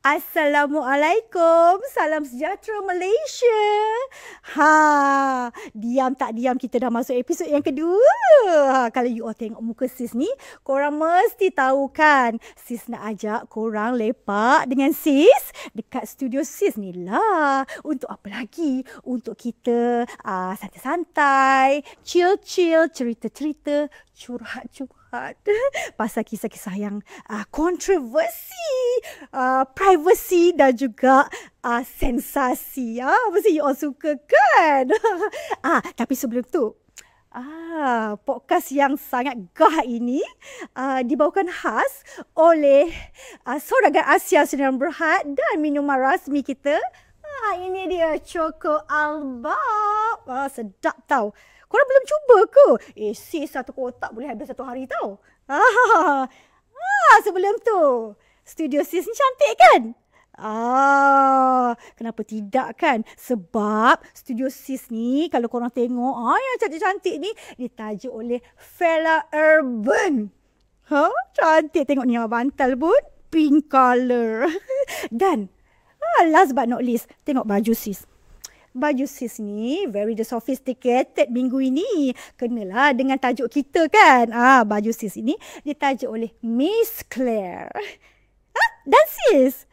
Assalamualaikum. Salam sejahtera Malaysia. Diam tak diam kita dah masuk episod yang kedua. Kalau you all tengok muka sis ni, korang mesti tahu kan, sis nak ajak korang lepak dengan sis dekat studio sis ni lah. Untuk apa lagi? Untuk kita santai-santai, chill-chill, cerita-cerita, curhat-curhat pasal kisah-kisah yang kontroversi, privacy dan juga sensasi. Mesti you all suka kan? Tapi sebelum tu, podcast yang sangat gah ini dibawakan khas oleh Saudagar Asia Sdn Bhd dan minuman rasmi kita. Ini dia Choco Albab. Sedap tau. Korang belum cuba ke? Sis, satu kotak boleh habis satu hari tau. Sebelum tu, studio sis ni cantik kan? Kenapa tidak kan? Sebab studio sis ni, kalau korang tengok, yang cantik-cantik ni ditajuk oleh Fella Urban. Cantik tengok ni, bantal pun pink colour. Dan last but not least, tengok baju sis. Baju sis ni very sophisticated minggu ini. Kenalah dengan tajuk kita kan. Baju sis ini ditajuk oleh Miss Claire. Dan sis.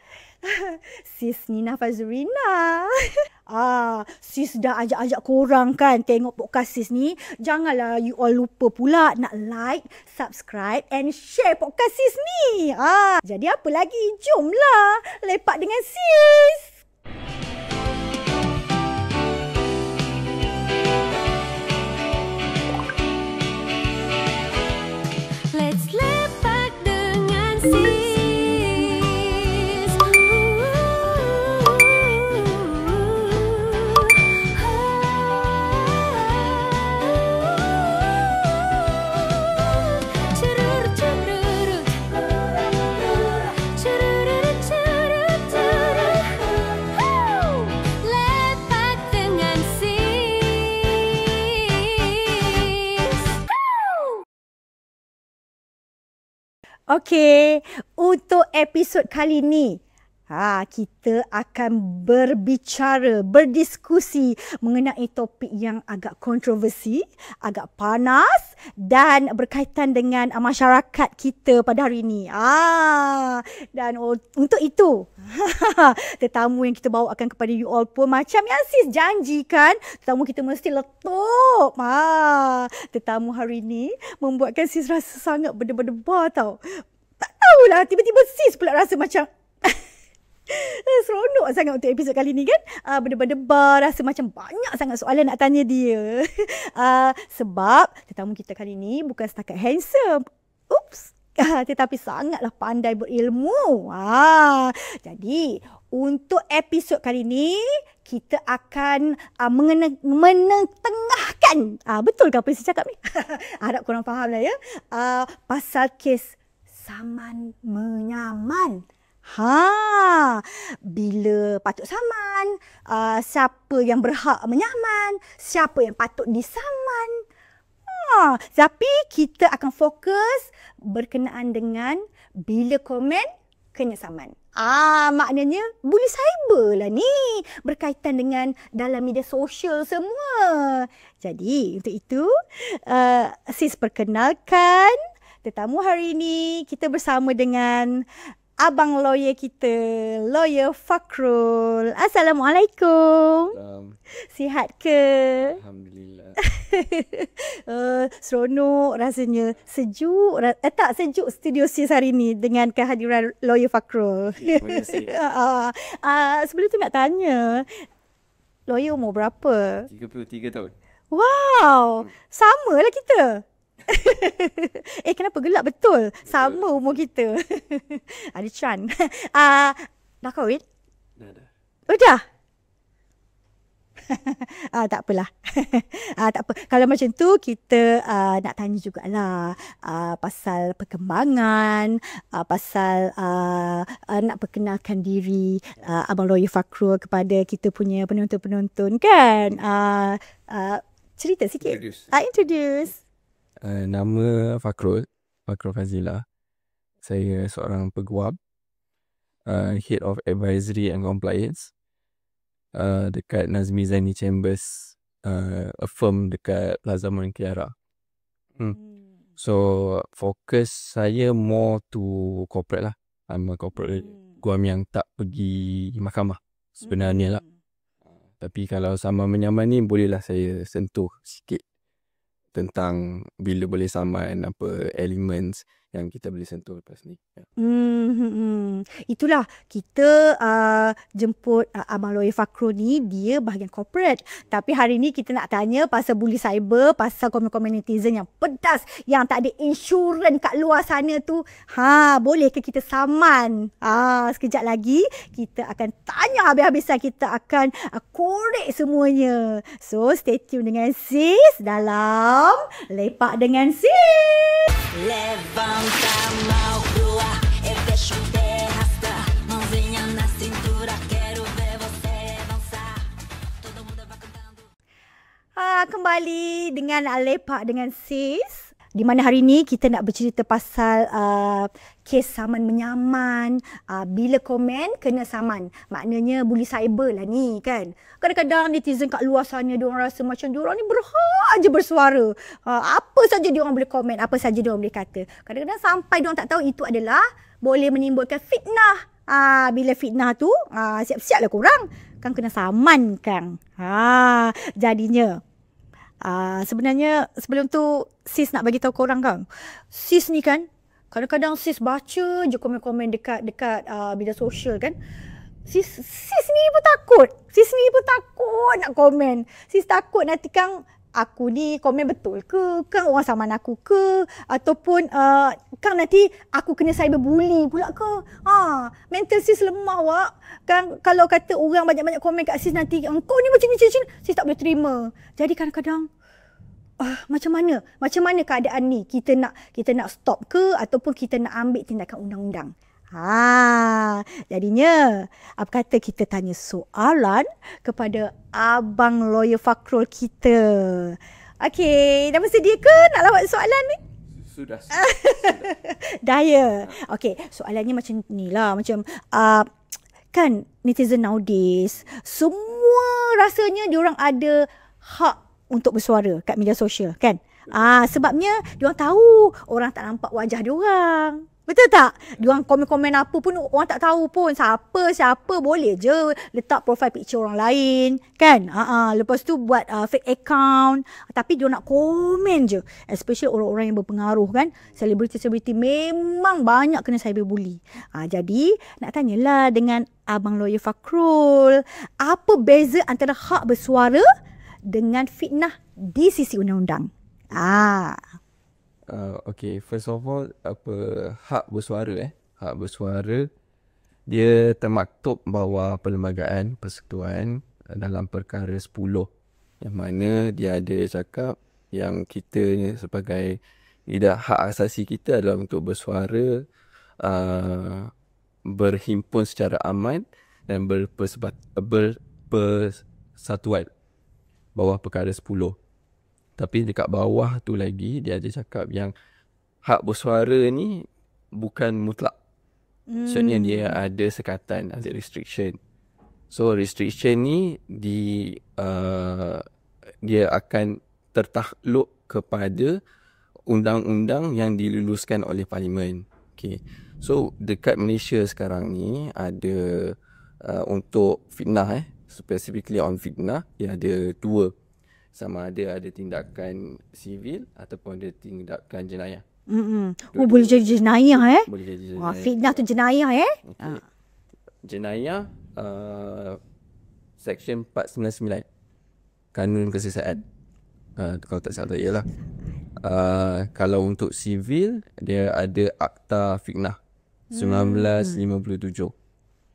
Sis Nina Fazurina. Sis dah ajak-ajak korang kan tengok podcast sis ni. Janganlah you all lupa pula nak like, subscribe and share podcast sis ni. Jadi apa lagi? Jomlah lepak dengan sis. Let's lepak dengan sis. Lepak dengan sis. Okey, untuk episod kali ni, kita akan berbicara, berdiskusi mengenai topik yang agak kontroversi, agak panas dan berkaitan dengan masyarakat kita pada hari ini. Dan untuk itu, tetamu yang kita bawa akan kepada you all pun macam yang sis janjikan, tetamu kita mesti letup. Tetamu hari ini membuatkan sis rasa sangat berdebar-debar tau. Tak tahulah, tiba-tiba sis pula rasa macam seronok sangat untuk episod kali ni kan. Berdebar-debar, rasa macam banyak sangat soalan nak tanya dia. Sebab tetamu kita kali ni bukan setakat handsome. Tetapi sangatlah pandai berilmu. Jadi untuk episod kali ni kita akan menetengahkan. Betul ke apa saya cakap ni? Harap korang faham lah ya. Pasal kes saman menyaman. Bila patut saman, siapa yang berhak menyaman, siapa yang patut disaman. Tapi kita akan fokus berkenaan dengan bila komen kena saman. Maknanya bully cyber lah ni, berkaitan dengan dalam media sosial semua. Jadi untuk itu sis perkenalkan tetamu hari ini. Kita bersama dengan abang lawyer kita, lawyer Fakrul. Assalamualaikum. Sihat ke? Alhamdulillah. Seronok rasanya. Sejuk. Tak sejuk studio sis hari ni dengan kehadiran lawyer Fakrul. Terima kasih. Sebelum tu nak tanya, lawyer umur berapa? 33 tahun. Wow, sama lah kita. Kenapa gelap betul? Sama umur kita. Ada Chan. Dah kahwin? Dah. Oh dah? Tak apalah. Tak apa. Kalau macam tu kita nak tanya jugalah pasal perkembangan, pasal nak perkenalkan diri Abang Lawyer Fakrul kepada kita punya penonton-penonton kan. Cerita sikit. Introduce. Nama Fakrul Fazilah. Saya seorang peguam. Head of Advisory and Compliance dekat Nazmi Zaini Chambers, a firm dekat Plaza Morning Kiara. So fokus saya more to corporate lah. I'm a corporate guam yang tak pergi mahkamah sebenarnya lah. Tapi kalau sama menyaman ni bolehlah saya sentuh sikit tentang bila boleh saman, apa elements yang kita boleh sentuh lepas ni. Itulah kita jemput Abang Lawyer Fakrul ni, dia bahagian corporate. Tapi hari ni kita nak tanya pasal bully cyber, pasal komen-komen netizen yang pedas, yang tak ada insurans kat luar sana tu. Boleh ke kita saman? Sekejap lagi kita akan tanya habis-habisan, kita akan korek semuanya. So stay tune dengan Sis dalam Lepak dengan Sis. Levanta a mão crua e deixa um terrasta. Mãozinha na cintura, quero ver você dançar. Todo mundo vai cantando. Kembali dengan Lepak dengan Sis, di mana hari ni kita nak bercerita pasal kes saman menyaman. Bila komen kena saman, maknanya bully cyber lah ni kan. Kadang-kadang netizen kat luar sana diorang rasa macam diorang ni berhak je bersuara. Apa saja diorang boleh komen, apa saja diorang boleh kata. Kadang-kadang sampai diorang tak tahu itu adalah boleh menimbulkan fitnah. Bila fitnah tu, siap-siap lah korang. Kan kena saman kan. Jadinya sebenarnya sebelum tu Sis nak bagi tahu korang kan. Sis ni kan kadang-kadang Sis baca je komen-komen dekat media sosial kan. Sis ni pun takut. Sis ni pun takut nak komen. Sis takut nanti kan aku ni komen betul ke? Kan orang saman aku ke? Ataupun kan nanti aku kena cyberbully pula ke? Mental Sis lemah wak. Kan kalau kata orang banyak-banyak komen kat Sis nanti, engkau ni macam ni, Sis tak boleh terima. Jadi kadang-kadang macam mana keadaan ni? Kita nak stop ke ataupun kita nak ambil tindakan undang-undang? Jadinya apa kata kita tanya soalan kepada Abang Lawyer Fakrul kita. Okey, dah bersedia ke nak lawat soalan ni? Sudah. Daya. Okey, soalannya macam ni lah. Macam kan netizen nowadays semua rasanya diorang ada hak untuk bersuara kat media sosial kan. Sebabnya diorang tahu orang tak nampak wajah diorang. Betul tak? Diorang komen-komen apa pun orang tak tahu pun siapa boleh je letak profile picture orang lain kan. Lepas tu buat fake account, tapi diorang nak komen je. Especially orang-orang yang berpengaruh kan. Selebriti-selebriti memang banyak kena cyberbully. Jadi nak tanyalah dengan Abang Lawyer Fakrul, apa beza antara hak bersuara dengan fitnah di sisi undang-undang? Okay, first of all, apa hak bersuara hak bersuara dia termaktub bawah Perlembagaan Persekutuan dalam perkara 10, yang mana dia ada cakap yang kita sebagai hak asasi kita adalah untuk bersuara, berhimpun secara aman dan bersatuan bawah perkara 10. Tapi dekat bawah tu lagi dia ada cakap yang hak bersuara ni bukan mutlak. Maksudnya dia ada sekatan, ada restriction. So restriction ni dia akan tertakluk kepada undang-undang yang diluluskan oleh Parlimen. Okay. So dekat Malaysia sekarang ni ada untuk fitnah specifically on fitnah, dia ada dua. Sama ada tindakan sivil ataupun ada tindakan jenayah. Boleh jadi jenayah Boleh jadi jenayah. Fitnah tu jenayah Okay. Jenayah Section 499 Kanun Kesiasaan. Kalau tak salah ialah kalau untuk sivil dia ada Akta Fitnah 1957,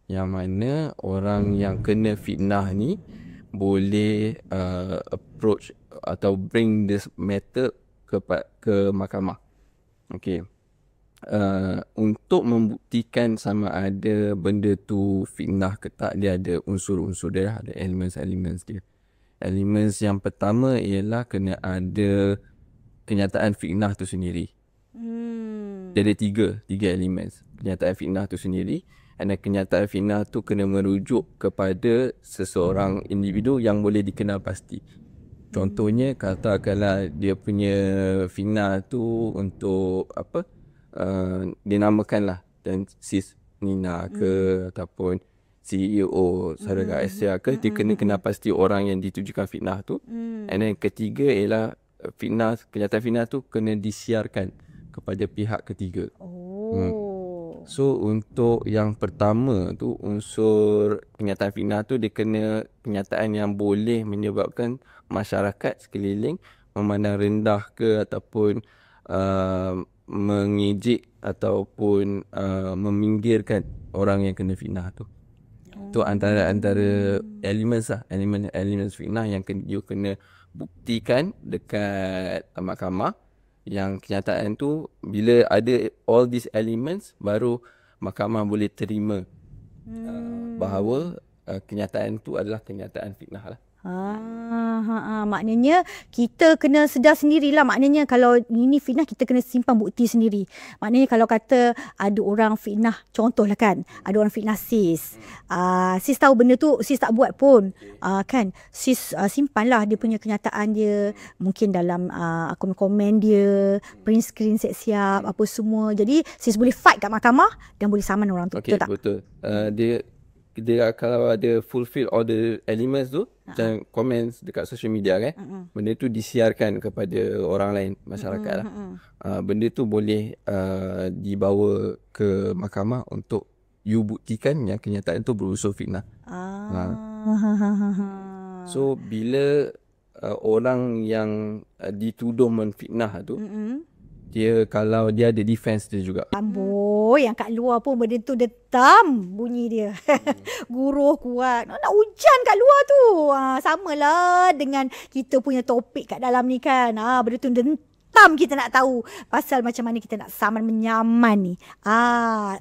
yang mana orang yang kena fitnah ni boleh approach atau bring this matter ke mahkamah. Okay. Untuk membuktikan sama ada benda tu fitnah ke tak, dia ada unsur-unsur dia, ada elements dia. Elements yang pertama ialah kena ada kenyataan fitnah tu sendiri. Dia ada tiga elements. Kenyataan fitnah tu sendiri. And kenyataan fitnah tu kena merujuk kepada seseorang individu yang boleh dikenal pasti. Contohnya katakanlah dia punya fitnah tu untuk apa, dinamakanlah dan sis Nina ke ataupun CEO Saudara Asia ke, dia kena kenal pasti orang yang ditujukan fitnah tu. And then ketiga ialah fitnah, kenyataan fitnah tu kena disiarkan kepada pihak ketiga. So untuk yang pertama tu, unsur kenyataan fitnah tu dia kena kenyataan yang boleh menyebabkan masyarakat sekeliling memandang rendah ke ataupun mengejek ataupun meminggirkan orang yang kena fitnah tu. Tu antara elements lah, elements fitnah yang you kena buktikan dekat mahkamah. Yang kenyataan tu bila ada all these elements, baru mahkamah boleh terima bahawa kenyataan tu adalah kenyataan fitnah lah. Maknanya kita kena sedar sendirilah. Maknanya kalau ini fitnah, kita kena simpan bukti sendiri. Maknanya kalau kata ada orang fitnah, contohlah kan, ada orang fitnah sis. Sis tahu benda tu, sis tak buat pun. Kan, sis simpanlah dia punya kenyataan dia. Mungkin dalam komen-komen dia, print screen siap-siap, apa semua. Jadi sis boleh fight kat mahkamah dan boleh saman orang tu. Okay, betul tak? Betul. Dia kalau ada fulfill all the elements tu, macam comments dekat social media kan, benda tu disiarkan kepada orang lain, masyarakat lah. Benda tu boleh dibawa ke mahkamah untuk you buktikan yang kenyataan tu berunsur fitnah. So bila orang yang dituduh menfitnah tu, dia kalau dia ada defense dia juga. Amboi, yang kat luar pun benda tu detam bunyi dia. Guruh kuat. Nak hujan kat luar tu. Samalah dengan kita punya topik kat dalam ni kan. Benda tu dentam kita nak tahu pasal macam mana kita nak saman menyaman ni.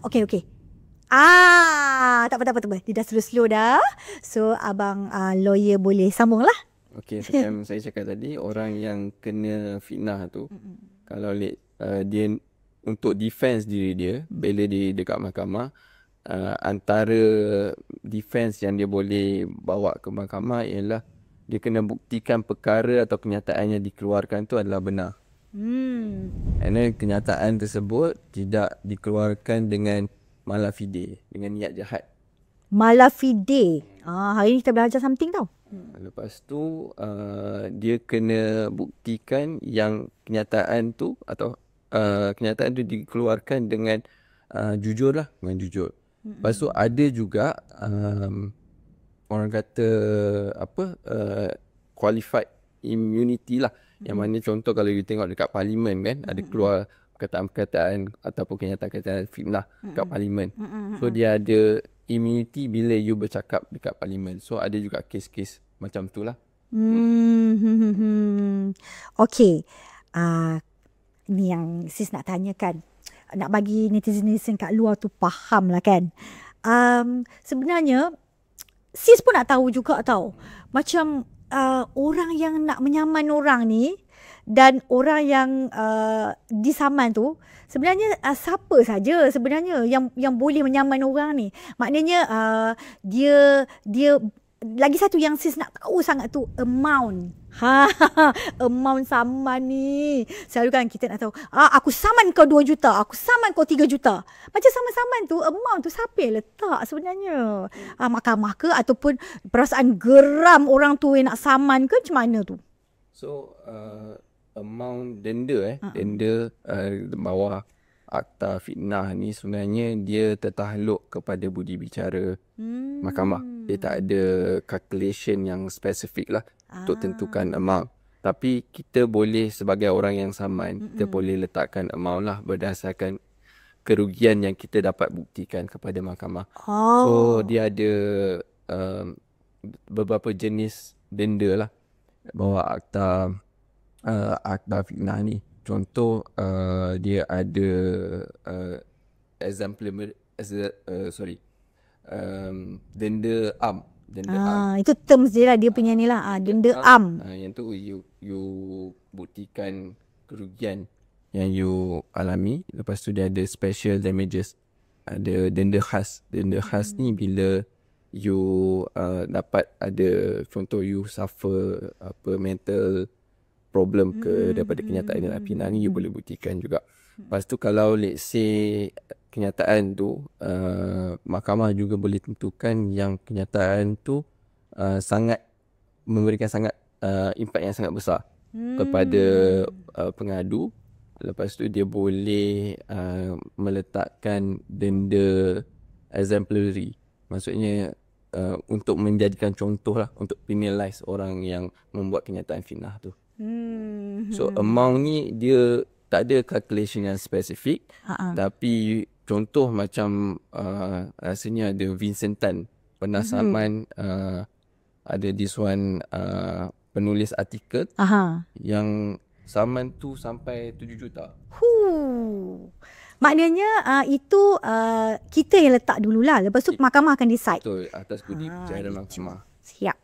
Okey. Tak apa. Dia dah slow dah. So abang lawyer boleh sambung lah. Okey, macam saya cakap tadi, orang yang kena fitnah tu, kalau dia untuk defense diri dia bila dia dekat mahkamah, antara defense yang dia boleh bawa ke mahkamah ialah dia kena buktikan perkara atau kenyataan yang dikeluarkan tu adalah benar. And then kenyataan tersebut tidak dikeluarkan dengan malafide, dengan niat jahat. Malafide. Hari ni kita belajar something tau. Lepas tu dia kena buktikan yang kenyataan tu atau kenyataan tu dikeluarkan dengan jujur lah, dengan jujur. Lepas tu ada juga orang kata qualified immunity lah, yang mana contoh kalau you tengok dekat parlimen kan, ada keluar perkataan-perkataan ataupun kenyataan-kenyataan fitnah dekat parlimen. So dia ada immunity bila you bercakap dekat parlimen. So ada juga kes-kes macam tu lah. Okey. Ni yang sis nak tanyakan. Nak bagi netizen-netizen kat luar tu faham lah kan. Sebenarnya sis pun nak tahu juga tau. Macam orang yang nak menyaman orang ni dan orang yang disaman tu, sebenarnya siapa saja sebenarnya yang boleh menyaman orang ni. Maknanya dia lagi satu yang sis nak tahu sangat tu, amount. Amount saman ni. Selalu kan kita nak tahu, aku saman kau 2 juta, aku saman kau 3 juta. Macam saman-saman tu, amount tu siapa yang letak sebenarnya? Mahkamah ke ataupun perasaan geram orang tu yang nak saman ke, macam mana tu? So amount denda denda bawah akta fitnah ni sebenarnya dia tertakluk kepada budi bicara mahkamah. Dia tak ada calculation yang spesifik lah untuk tentukan amount. Tapi kita boleh sebagai orang yang saman, kita boleh letakkan amount lah berdasarkan kerugian yang kita dapat buktikan kepada mahkamah. So dia ada beberapa jenis denda lah bawah akta fitnah ni. Contoh dia ada denda am. Itu terms dia lah, dia punya ni lah, denda am. Yang tu you buktikan kerugian yang you alami. Lepas tu dia ada special damages. ada denda khas. Denda khas ni bila you dapat ada, contoh you suffer mental problem ke daripada kenyataan narapidana ni, you boleh buktikan juga. Lepas tu kalau let's say kenyataan tu mahkamah juga boleh tentukan yang kenyataan tu sangat memberikan sangat impak yang sangat besar kepada pengadu. Lepas tu dia boleh meletakkan denda exemplary. Maksudnya untuk menjadikan contoh lah, untuk penalize orang yang membuat kenyataan fitnah tu. So amount ni dia tak ada calculation yang spesifik. Tapi contoh macam rasanya ada Vincent Tan pernah saman ada this one penulis artikel yang saman tu sampai 7 juta. Maknanya itu kita yang letak dululah. Lepas tu mahkamah akan decide. Betul, atas budi percaya mahkamah. Siap.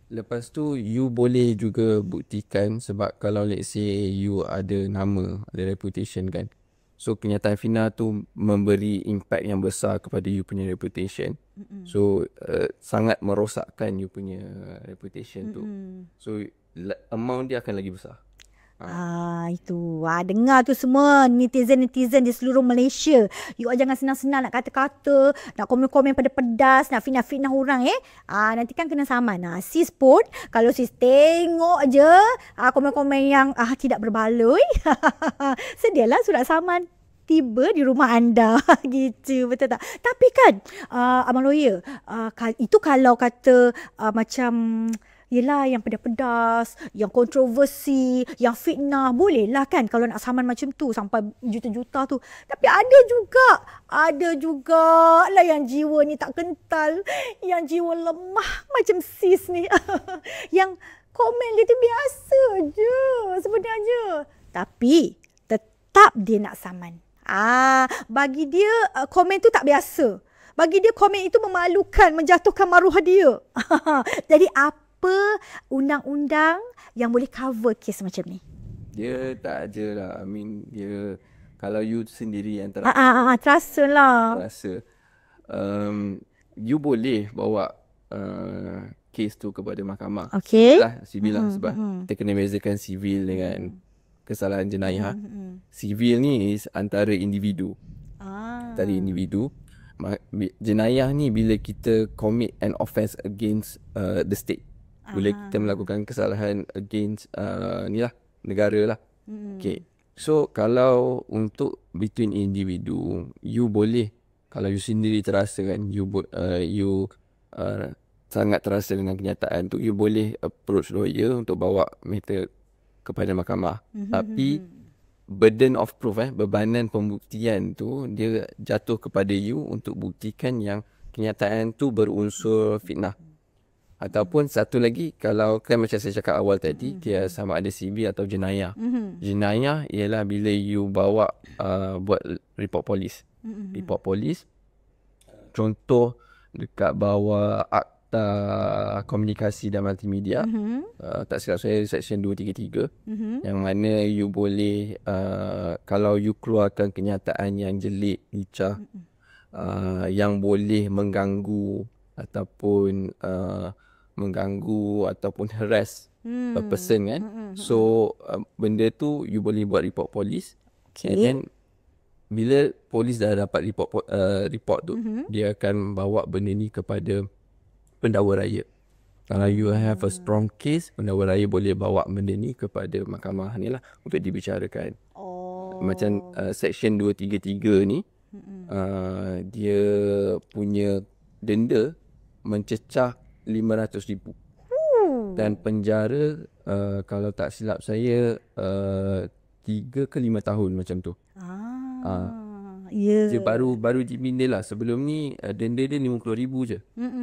Lepas tu you boleh juga buktikan, sebab kalau let's say you ada nama, ada reputation kan. So kenyataan fitnah tu memberi impact yang besar kepada you punya reputation. So sangat merosakkan you punya reputation tu. So amount dia akan lagi besar. Itu. Dengar tu semua netizen-netizen di seluruh Malaysia. You jangan senang-senang nak kata-kata, nak komen-komen pedas-pedas, nak fitnah-fitnah orang nanti kan kena saman. Sis pun kalau sis tengok je komen-komen yang tidak berbaloi, sedialah surat saman tiba di rumah anda. Gitu, betul tak? Tapi kan Abang Lawyer, itu kalau kata macam yelah yang pedas-pedas, yang kontroversi, yang fitnah, bolehlah kan kalau nak saman macam tu sampai juta-juta tu. Tapi ada juga lah yang jiwa ni tak kental, yang jiwa lemah macam sis ni. Yang komen dia tu biasa je sebenarnya, tapi tetap dia nak saman. Bagi dia komen tu tak biasa. Bagi dia komen itu memalukan, menjatuhkan maruah dia. Jadi apa undang-undang yang boleh cover kes macam ni? Dia tak je lah. I mean, dia kalau you sendiri yang terasa lah. You boleh bawa kes tu kepada mahkamah. Okay. Sivil lah, sebab kita kena bezakan sivil dengan kesalahan jenayah. Sivil ni is antara individu. Antara individu. Jenayah ni bila kita commit an offence against the state. Bila kita melakukan kesalahan against negara lah. Okay. So kalau untuk between individu, you boleh, kalau you sendiri terasa kan, you sangat terasa dengan kenyataan tu, you boleh approach lawyer untuk bawa matter kepada mahkamah. Tapi burden of proof, bebanan pembuktian tu dia jatuh kepada you untuk buktikan yang kenyataan tu berunsur fitnah. Ataupun satu lagi, kalau kan macam saya cakap awal tadi, dia sama ada sivil atau jenayah. Jenayah ialah bila you bawa buat report polis. Report polis, contoh dekat bawah akta komunikasi dan multimedia, tak silap saya section 233, yang mana you boleh kalau you keluarkan kenyataan yang jelik, licah, yang boleh mengganggu ataupun harass a person kan. So benda tu you boleh buat report polis. And then bila polis dah dapat report tu, dia akan bawa benda ni kepada pendakwa raya. Kalau you have a strong case, pendakwa raya boleh bawa benda ni kepada mahkamah ni lah untuk dibicarakan. Macam section 233 ni, dia punya denda mencecah 500,000 dan penjara kalau tak silap saya 3 ke 5 tahun macam tu. Dia baru dibina lah. Sebelum ni denda dia 50,000 je.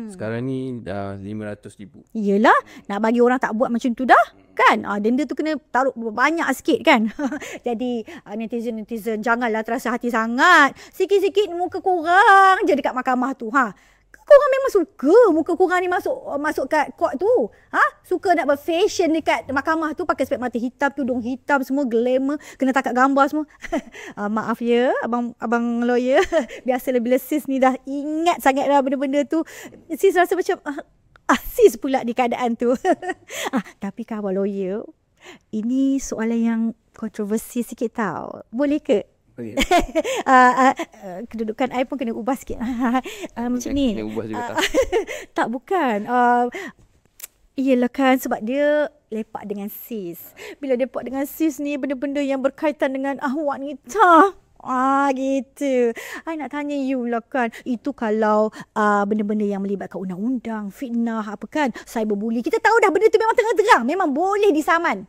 Sekarang ni dah 500,000. Yelah, nak bagi orang tak buat macam tu dah kan. Denda tu kena taruh banyak sikit kan. Jadi netizen janganlah terasa hati sangat. Sikit-sikit muka korang je dekat mahkamah tu. Korang memang suka muka korang ni masuk kat court tu. Suka nak berfashion dekat mahkamah tu, pakai spek mata hitam, tudung hitam, semua glamour, kena takat gambar semua. Maaf ya, abang lawyer. Biasalah bila sis ni dah ingat sangat dah benda-benda tu, sis rasa macam sis pula di keadaan tu. Tapi kan abang lawyer, ini soalan yang kontroversi sikit tau. Boleh ke? Okay. Kedudukan I pun kena ubah sikit. Macam ni. Kena ubah juga tak? Tak, bukan. Iyalah kan, sebab dia lepak dengan sis. Bila dia lepak dengan sis ni, benda-benda yang berkaitan dengan wanita. Gitu. I nak tanya you lah kan. Itu kalau benda-benda yang melibatkan undang-undang, fitnah, apa kan, cyberbully. Kita tahu dah benda tu memang terang-terang. Memang boleh disaman.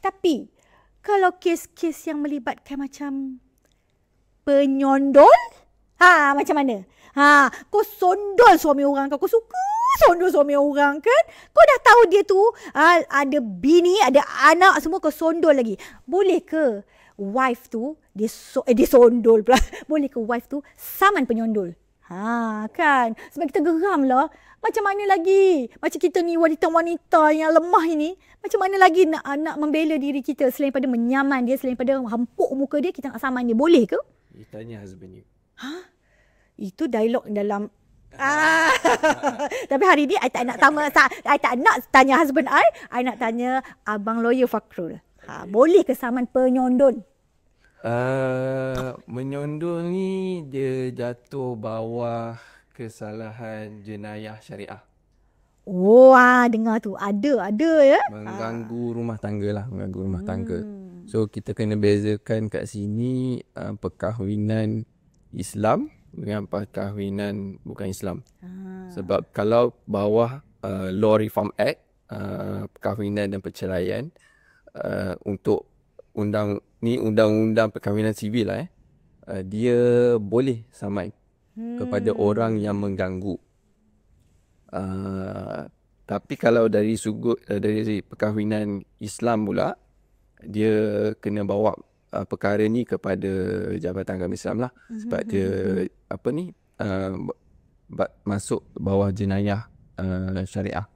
Tapi kalau kes-kes yang melibatkan macam penyondol, macam mana? Kau sondol suami orang kau suka sondol suami orang kan? Kau dah tahu dia tu ada bini, ada anak, semua kau sondol lagi. Boleh ke wife tu dia sondol pula? Boleh ke wife tu saman penyondol? Kan? Sebab kita geram lah. Macam mana lagi? Macam kita ni wanita-wanita yang lemah ini, macam mana lagi nak membela diri kita selain pada menyaman dia, selain pada hempuk muka dia, kita nak saman dia. Boleh ke? You tanya husband you. Itu dialog dalam tapi hari ni I tak nak tanya husband I nak tanya abang lawyer Fakrul. Boleh ke saman penyondol? Menyondol ni dia jatuh bawah kesalahan jenayah syariah. Dengar tu. Ada ya. Mengganggu rumah tangga lah. Mengganggu rumah tangga. So kita kena bezakan kat sini perkahwinan Islam dengan perkahwinan bukan Islam. Sebab kalau bawah Law Reform Act, perkahwinan dan perceraian, untuk undang-undang perkahwinan sivil lah, dia boleh saman kepada orang yang mengganggu. Tapi kalau dari perkahwinan Islam pula, dia kena bawa perkara ni kepada Jabatan Agama Islam lah. Sebab dia masuk bawah jenayah syariah.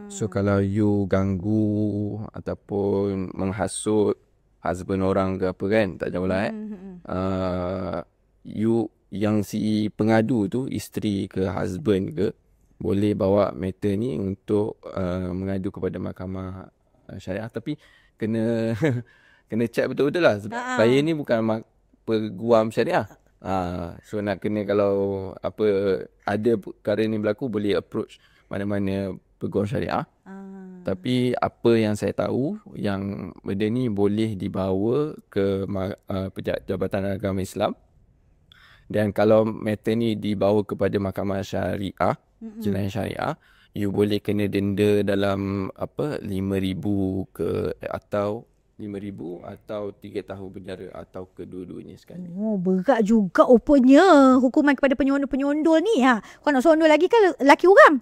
So kalau you ganggu ataupun menghasut husband orang ke apa kan, tak jauh lah you yang si pengadu tu, isteri ke husband ke, boleh bawa matter ni untuk mengadu kepada mahkamah syariah. Tapi kena kena check betul-betul lah. Sebab saya ni bukan peguam syariah. So nak kena, kalau ada perkara ni berlaku, boleh approach mana-mana peguam syariah. Tapi apa yang saya tahu, yang benda ni boleh dibawa ke Jabatan Agama Islam. Dan kalau matter ni dibawa kepada mahkamah syariah, jenayah syariah, you boleh kena denda dalam RM5,000 ke atau RM5,000 atau 3 tahun penjara atau kedua-duanya sekali. Berat juga rupanya hukuman kepada penyondol-penyondol ni. Kau nak sondol lagi kan laki orang?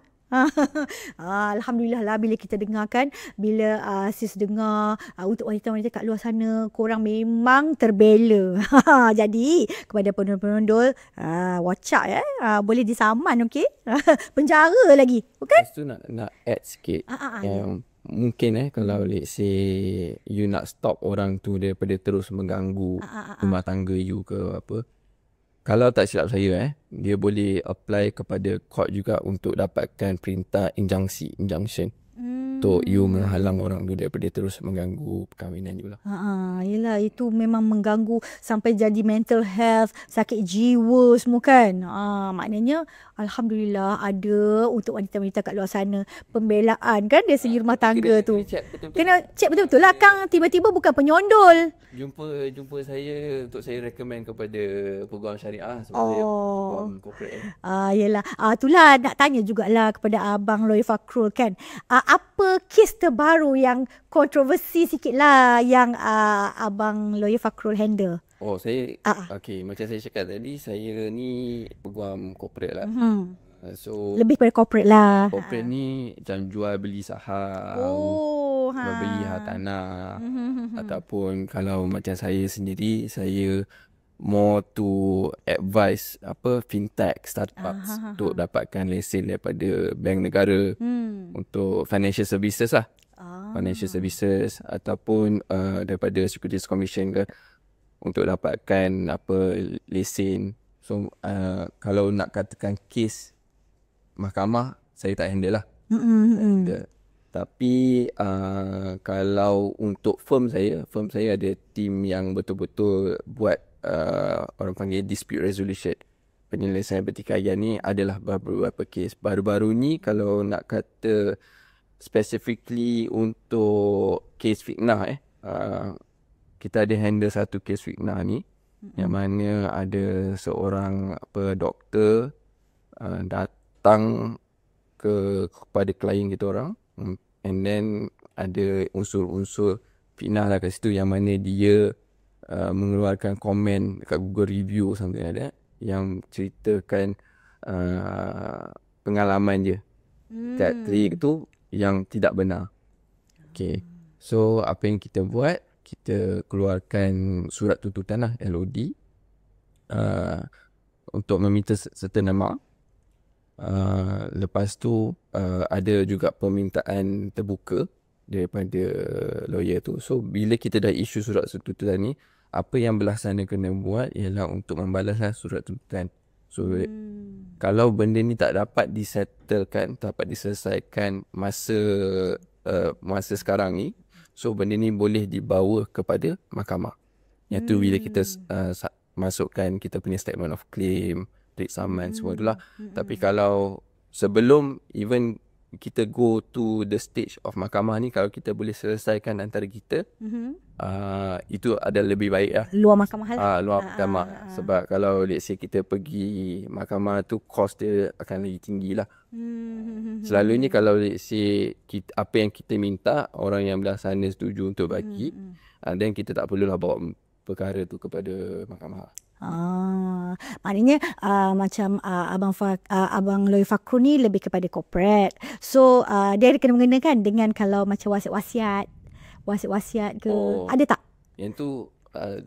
Alhamdulillah lah bila kita dengar kan, bila sis dengar untuk wanita-wanita kat luar sana, korang memang terbela. Jadi kepada penondol-penondol, watch out ya. Boleh disaman, okey? Penjara lagi, bukan? Lepas tu nak add sikit yang mungkin kalau let's say you nak stop orang tu daripada terus mengganggu rumah tangga you ke apa. Kalau tak silap saya dia boleh apply kepada court juga untuk dapatkan perintah injunction. Untuk you menghalang orang tu daripada terus mengganggu perkahwinan you lah. Yelah, itu memang mengganggu sampai jadi mental health, sakit jiwa semua kan. Maknanya Alhamdulillah ada untuk wanita-wanita kat luar sana pembelaan kan dari segi rumah tangga tu. Kena check betul-betul lah Kang, tiba-tiba bukan penyondol. Jumpa saya untuk saya recommend kepada peguam syariah sebab saya peguam corporate. Yelah. Itulah nak tanya jugalah kepada Abang Lawyer Fakrul kan. Apa kes terbaru yang kontroversi sikit lah yang Abang Lawyer Fakrul handle? Saya okay, macam saya cakap tadi, saya ni peguam corporate lah. So lebih pada corporate lah. Corporate ni macam jual beli saham, jual beli tanah, ataupun kalau macam saya sendiri, saya more to advise fintech startups untuk dapatkan lesen daripada bank negara untuk financial services lah. Financial services ataupun daripada Securities Commission ke untuk dapatkan lesen. So kalau nak katakan kes mahkamah, saya tak handle lah. Tapi kalau untuk firm saya ada team yang betul-betul buat orang panggil dispute resolution, penyelesaian pertikaian ni adalah beberapa kes. Baru-baru ni kalau nak kata specifically untuk kes fitnah kita ada handle satu kes fitnah ni yang mana ada seorang doktor datang kepada klien kita orang, and then ada unsur-unsur fitnah lah kat situ yang mana dia mengeluarkan komen dekat Google review something like that yang ceritakan pengalaman dia kat klik tu yang tidak benar. Okay, so apa yang kita buat, kita keluarkan surat tuntutan lah, LOD, untuk meminta certain amount. Lepas tu ada juga permintaan terbuka daripada lawyer tu. So bila kita dah isu surat tuntutan ni, apa yang belah sana kena buat ialah untuk membalaslah surat tuntutan. So kalau benda ni tak dapat disettlekan, tak dapat diselesaikan masa sekarang ni, so benda ni boleh dibawa kepada mahkamah. Yang tu bila kita masukkan kita punya statement of claim, writ summon, semua itulah. Tapi kalau sebelum even kita go to the stage of mahkamah ni, kalau kita boleh selesaikan antara kita, itu ada lebih baik lah. Luar mahkamah lah. Luar mahkamah. Sebab kalau let's say kita pergi mahkamah tu, cost dia akan lebih tinggi lah. Selalunya kalau let's say apa yang kita minta, orang yang belah sana setuju untuk bagi, then kita tak perlulah bawa perkara tu kepada mahkamah. Maknanya macam Abang Loy Fakrul ni lebih kepada corporate. So dia ada kena mengenakan dengan kalau macam wasiat ke, ada tak? Yang tu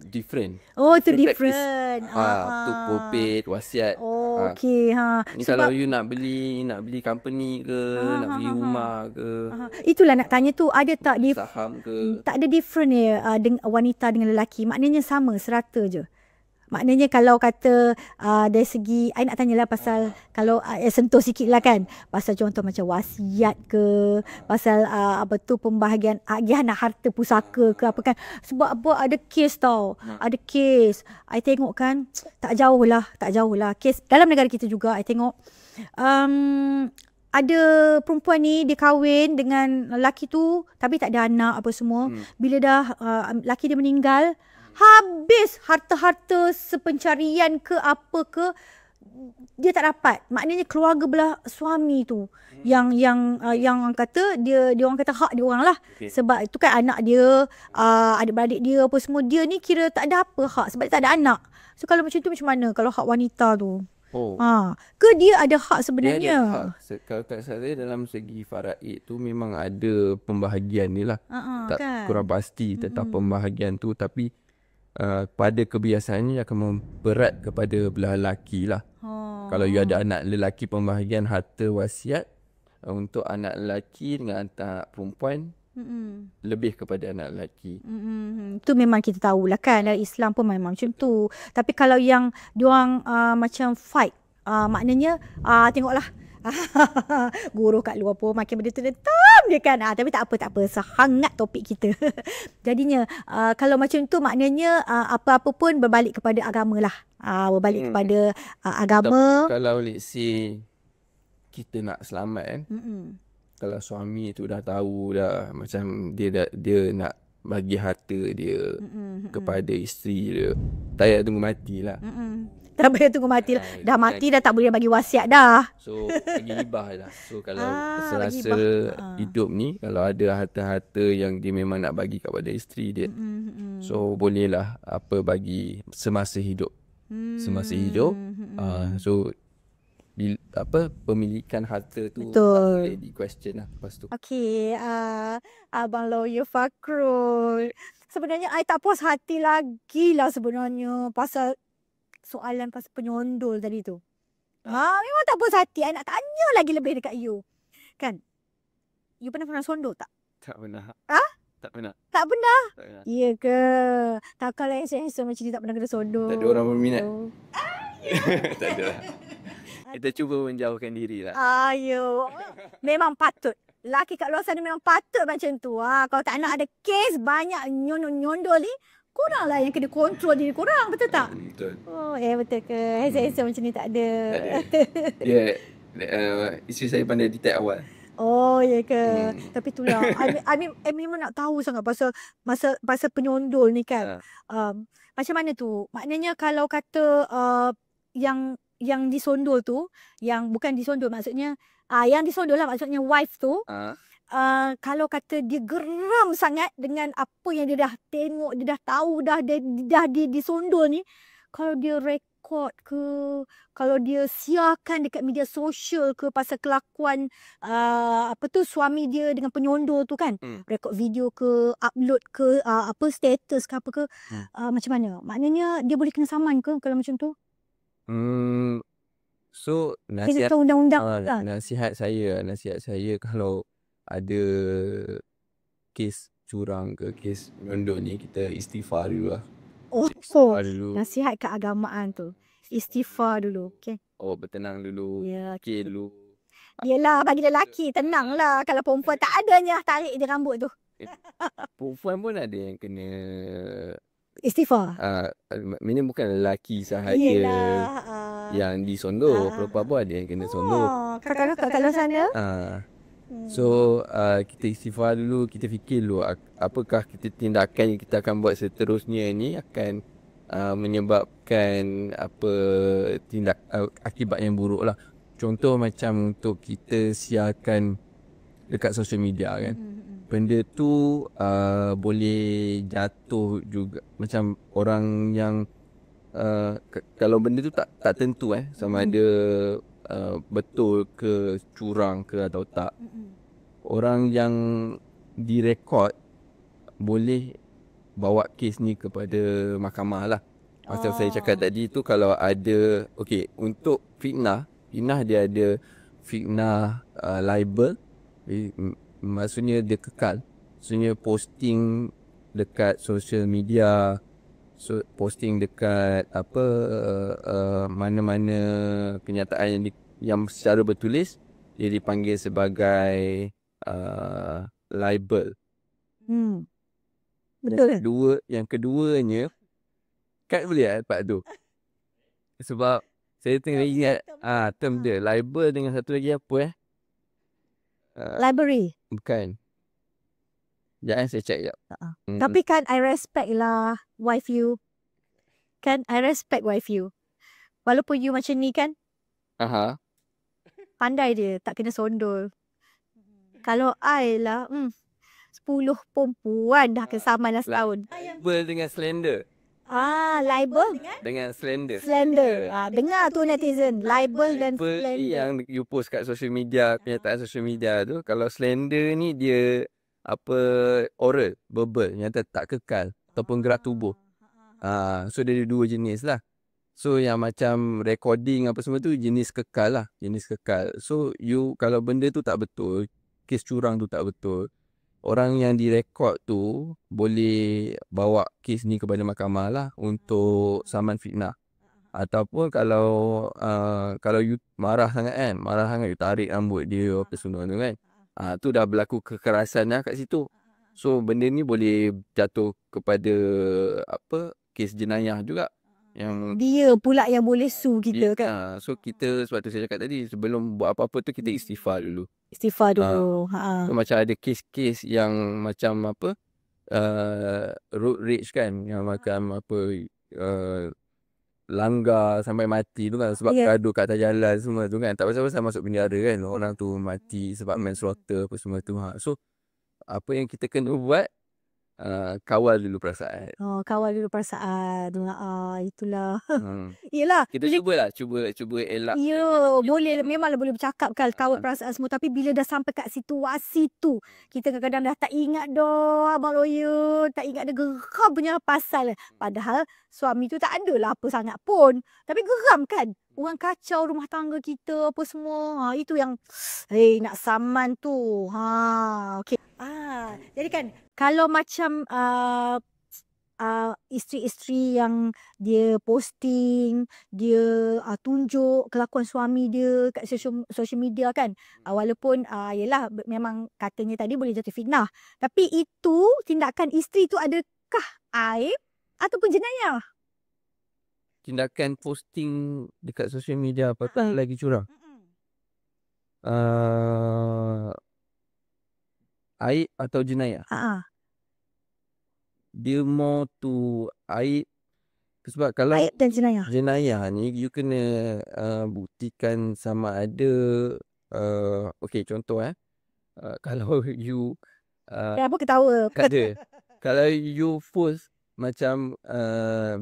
different. Oh, itu Different different. Tu probate, wasiat. Okey. Ni kalau you nak beli company ke, nak beli rumah ke, Itulah nak tanya tu, ada tak saham ke. tak ada different dengan wanita dengan lelaki? Maknanya sama, serata je. Maknanya kalau kata dari segi, I nak tanyalah pasal kalau sentuh sikit lah kan, pasal contoh macam wasiat ke, pasal apa tu pembahagian agihan harta pusaka ke apa kan. Sebab apa ada kes tau, ada kes. I tengok kan tak jauh lah kes dalam negara kita juga. I tengok ada perempuan ni dia kahwin dengan lelaki tu tapi tak ada anak apa semua. Bila dah lelaki dia meninggal, habis harta-harta sepencarian ke apa ke dia tak dapat. Maknanya keluarga belah suami tu yang orang kata dia orang kata hak dia orang lah. Sebab itu kan anak dia, adik-beradik dia apa semua, dia ni kira tak ada apa hak sebab dia tak ada anak. So kalau macam tu macam mana kalau hak wanita tu? Ke dia ada hak sebenarnya? Dia ada hak. Kalau kat saya dalam segi faraid tu memang ada pembahagian ni lah. Tak kan? kurang pasti tentang pembahagian tu, tapi pada kebiasaannya akan memberat kepada belah lelaki lah. Kalau you ada anak lelaki, pembahagian harta wasiat untuk anak lelaki dengan anak perempuan lebih kepada anak lelaki. Tu memang kita tahulah kan, dalam Islam pun memang macam tu. Tapi kalau yang diorang macam fight, maknanya tengoklah guru kat luar pun makin benda tu dentam dia kan. Tapi tak apa, sangat topik kita. Jadinya kalau macam tu maknanya apa-apa pun berbalik kepada agama lah. Berbalik kepada agama. Kalau let's say kita nak selamat kan, kalau suami tu dah tahu dah macam dia nak bagi harta dia kepada isteri dia, tak payah tunggu mati lah. Tak payah tunggu mati lah. Dah mati dah tak boleh bagi wasiat dah. So bagi hibah lah. So kalau selasa hidup ni, kalau ada harta-harta yang dia memang nak bagi kepada isteri dia, so bolehlah bagi semasa hidup. So pemilikan harta tu Betul. boleh di question lah lepas tu. Okey, Abang Lawyer Fakrul. Sebenarnya I tak puas hati lagi lah sebenarnya pasal soalan pasal penyondol tadi tu. Memang tak puas hati. I nak tanya lagi lebih dekat you. Kan? You pernah sondol tak? Tak pernah. Tak pernah. Tak pernah? Tak pernah. Ya ke? Takkanlah handsome macam ni tak pernah kena sondol. Tak ada orang berminat. Oh. Tak ada lah. Kita cuba menjauhkan diri lah. Ayo. Memang patut. Laki kat luar sana memang patut macam tu. Kalau tak nak ada kes banyak nyondol ni, korang lah yang kena kontrol diri korang. Betul tak? Betul. Oh, betul ke? Handsome macam ni tak ada. Tak ada. Dia isteri saya pandai detect awal. Oh, ya ke? Tapi itulah. I memang nak tahu sangat pasal penyondol ni kan. Macam mana tu? Maknanya kalau kata yang disondol tu, yang bukan disondol maksudnya, yang disondol lah maksudnya wife tu, kalau kata dia geram sangat dengan apa yang dia dah tengok, dia dah tahu, dah disondol ni, kalau dia rekod ke, kalau dia siarkan dekat media sosial ke pasal kelakuan suami dia dengan penyondol tu kan, rekod video ke, upload ke, status ke apa ke, macam mana? Maknanya dia boleh kena saman ke kalau macam tu? So Kita undang-undang kan? nasihat saya kalau ada kes curang ke kes menyondol ni, kita istighfar dulu lah. Istighfar dulu. Nasihat keagamaan tu. Istighfar dulu. Okay. Bertenang dulu. Ya. Fikir dulu. Yelah, bagi lelaki tenang lah. Kalau perempuan tak adanya tarik je rambut tu. Perempuan pun ada yang kena Istighfar. ini bukan lelaki sahaja Yelah. yang disondol. Perempuan pun ada yang kena sondol. Kakak-kakak kalau sana? So kita istighfar dulu, kita fikir dulu apakah tindakan yang kita akan buat seterusnya ni akan menyebabkan akibat yang buruk lah. Contoh macam untuk kita siarkan dekat social media kan, benda tu boleh jatuh juga macam orang yang kalau benda tu tak tentu sama ada betul ke curang ke atau tak. Orang yang direkod boleh bawa kes ni kepada mahkamah lah. Macam saya cakap tadi tu, kalau ada untuk fitnah dia ada fitnah libel, maksudnya dia kekal. Maksudnya posting dekat social media, posting dekat mana-mana kenyataan yang secara bertulis, dia dipanggil sebagai libel. Betul. Yang keduanya kan boleh part tu. Sebab saya tengah ingat term dia libel dengan satu lagi apa Library. bukan. Sekejap saya check sekejap. Tapi kan I respect lah wife you. Kan I respect wife you. Walaupun you macam ni kan, pandai dia tak kena sondol. Kalau I lah 10 perempuan dah kesaman dah setahun. Libel dengan slender. Libel Dengan slender. slender. Dengar tu netizen. Libel dan Libel slender. yang you post kat social media, kenyataan social media tu. Kalau slender ni dia oral, verbal, yang tak kekal ataupun gerak tubuh. So dia ada dua jenis lah. So yang macam recording apa semua tu jenis kekal lah, jenis kekal. So you kalau benda tu tak betul, kes curang tu tak betul, orang yang direkod tu boleh bawa kes ni kepada mahkamah lah untuk saman fitnah. Ataupun kalau you marah sangat you tarik rambut dia apa semua tu kan, tu dah berlaku kekerasan lah kat situ. So benda ni boleh jatuh kepada kes jenayah juga, yang Dia pula yang boleh sue kita kan. so kita, sebab tu saya cakap tadi, sebelum buat apa-apa tu kita istighfar dulu. Istighfar dulu. So macam ada kes-kes yang macam road rage kan, yang macam langgar sampai mati tu kan, sebab gaduh kat atas jalan semua tu kan, tak pasal-pasal masuk penjara kan, orang tu mati sebab manslaughter apa semua tu. So apa yang kita kena buat, kawal dulu perasaan. Oh, kawal dulu perasaan. Itulah. Yelah. Kita cubalah, cuba elak. Ya, boleh. Memanglah boleh bercakap kan. Kawal perasaan semua. Tapi bila dah sampai kat situasi tu, kita kadang-kadang dah tak ingat dah Abang Lawyer. Tak ingat dah geram punya pasal. Padahal suami tu tak adalah apa sangat pun. Tapi geram kan. Orang kacau rumah tangga kita apa semua. Itu yang nak saman tu. Okey. Jadi kan kalau macam isteri-isteri yang dia posting, dia tunjuk kelakuan suami dia kat social media kan. Walaupun yelah memang katanya tadi boleh jatuh fitnah. Tapi itu tindakan isteri tu adakah aib ataupun jenayah? Tindakan posting dekat social media apa lagi curang? Aib atau jenayah? Dia more to aib. Sebab kalau Aib dan jenayah. jenayah ni you kena buktikan sama ada okey contoh kalau you Kenapa ketawa? tak ada. Kalau you post macam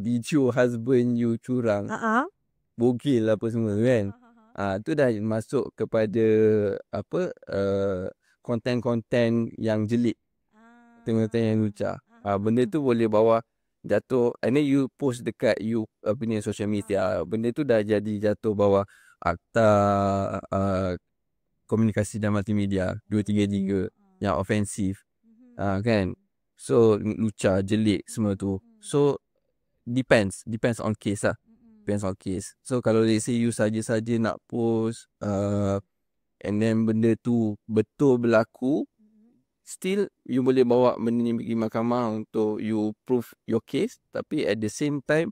video husband you curang, bogil apa semua kan. Tu dah masuk kepada apa konten-konten yang jelik. Konten yang lucah. Benda tu boleh bawa jatuh, and then you post dekat you punya social media. Benda tu dah jadi jatuh bawah akta komunikasi dan multimedia 233 yang ofensif. Kan. So lucah, jelik semua tu. So depends on case lah. Depends on case. So kalau let's say you saja-saja nak post and then benda tu betul berlaku, still you boleh bawa benda ni pergi mahkamah untuk you prove your case. Tapi at the same time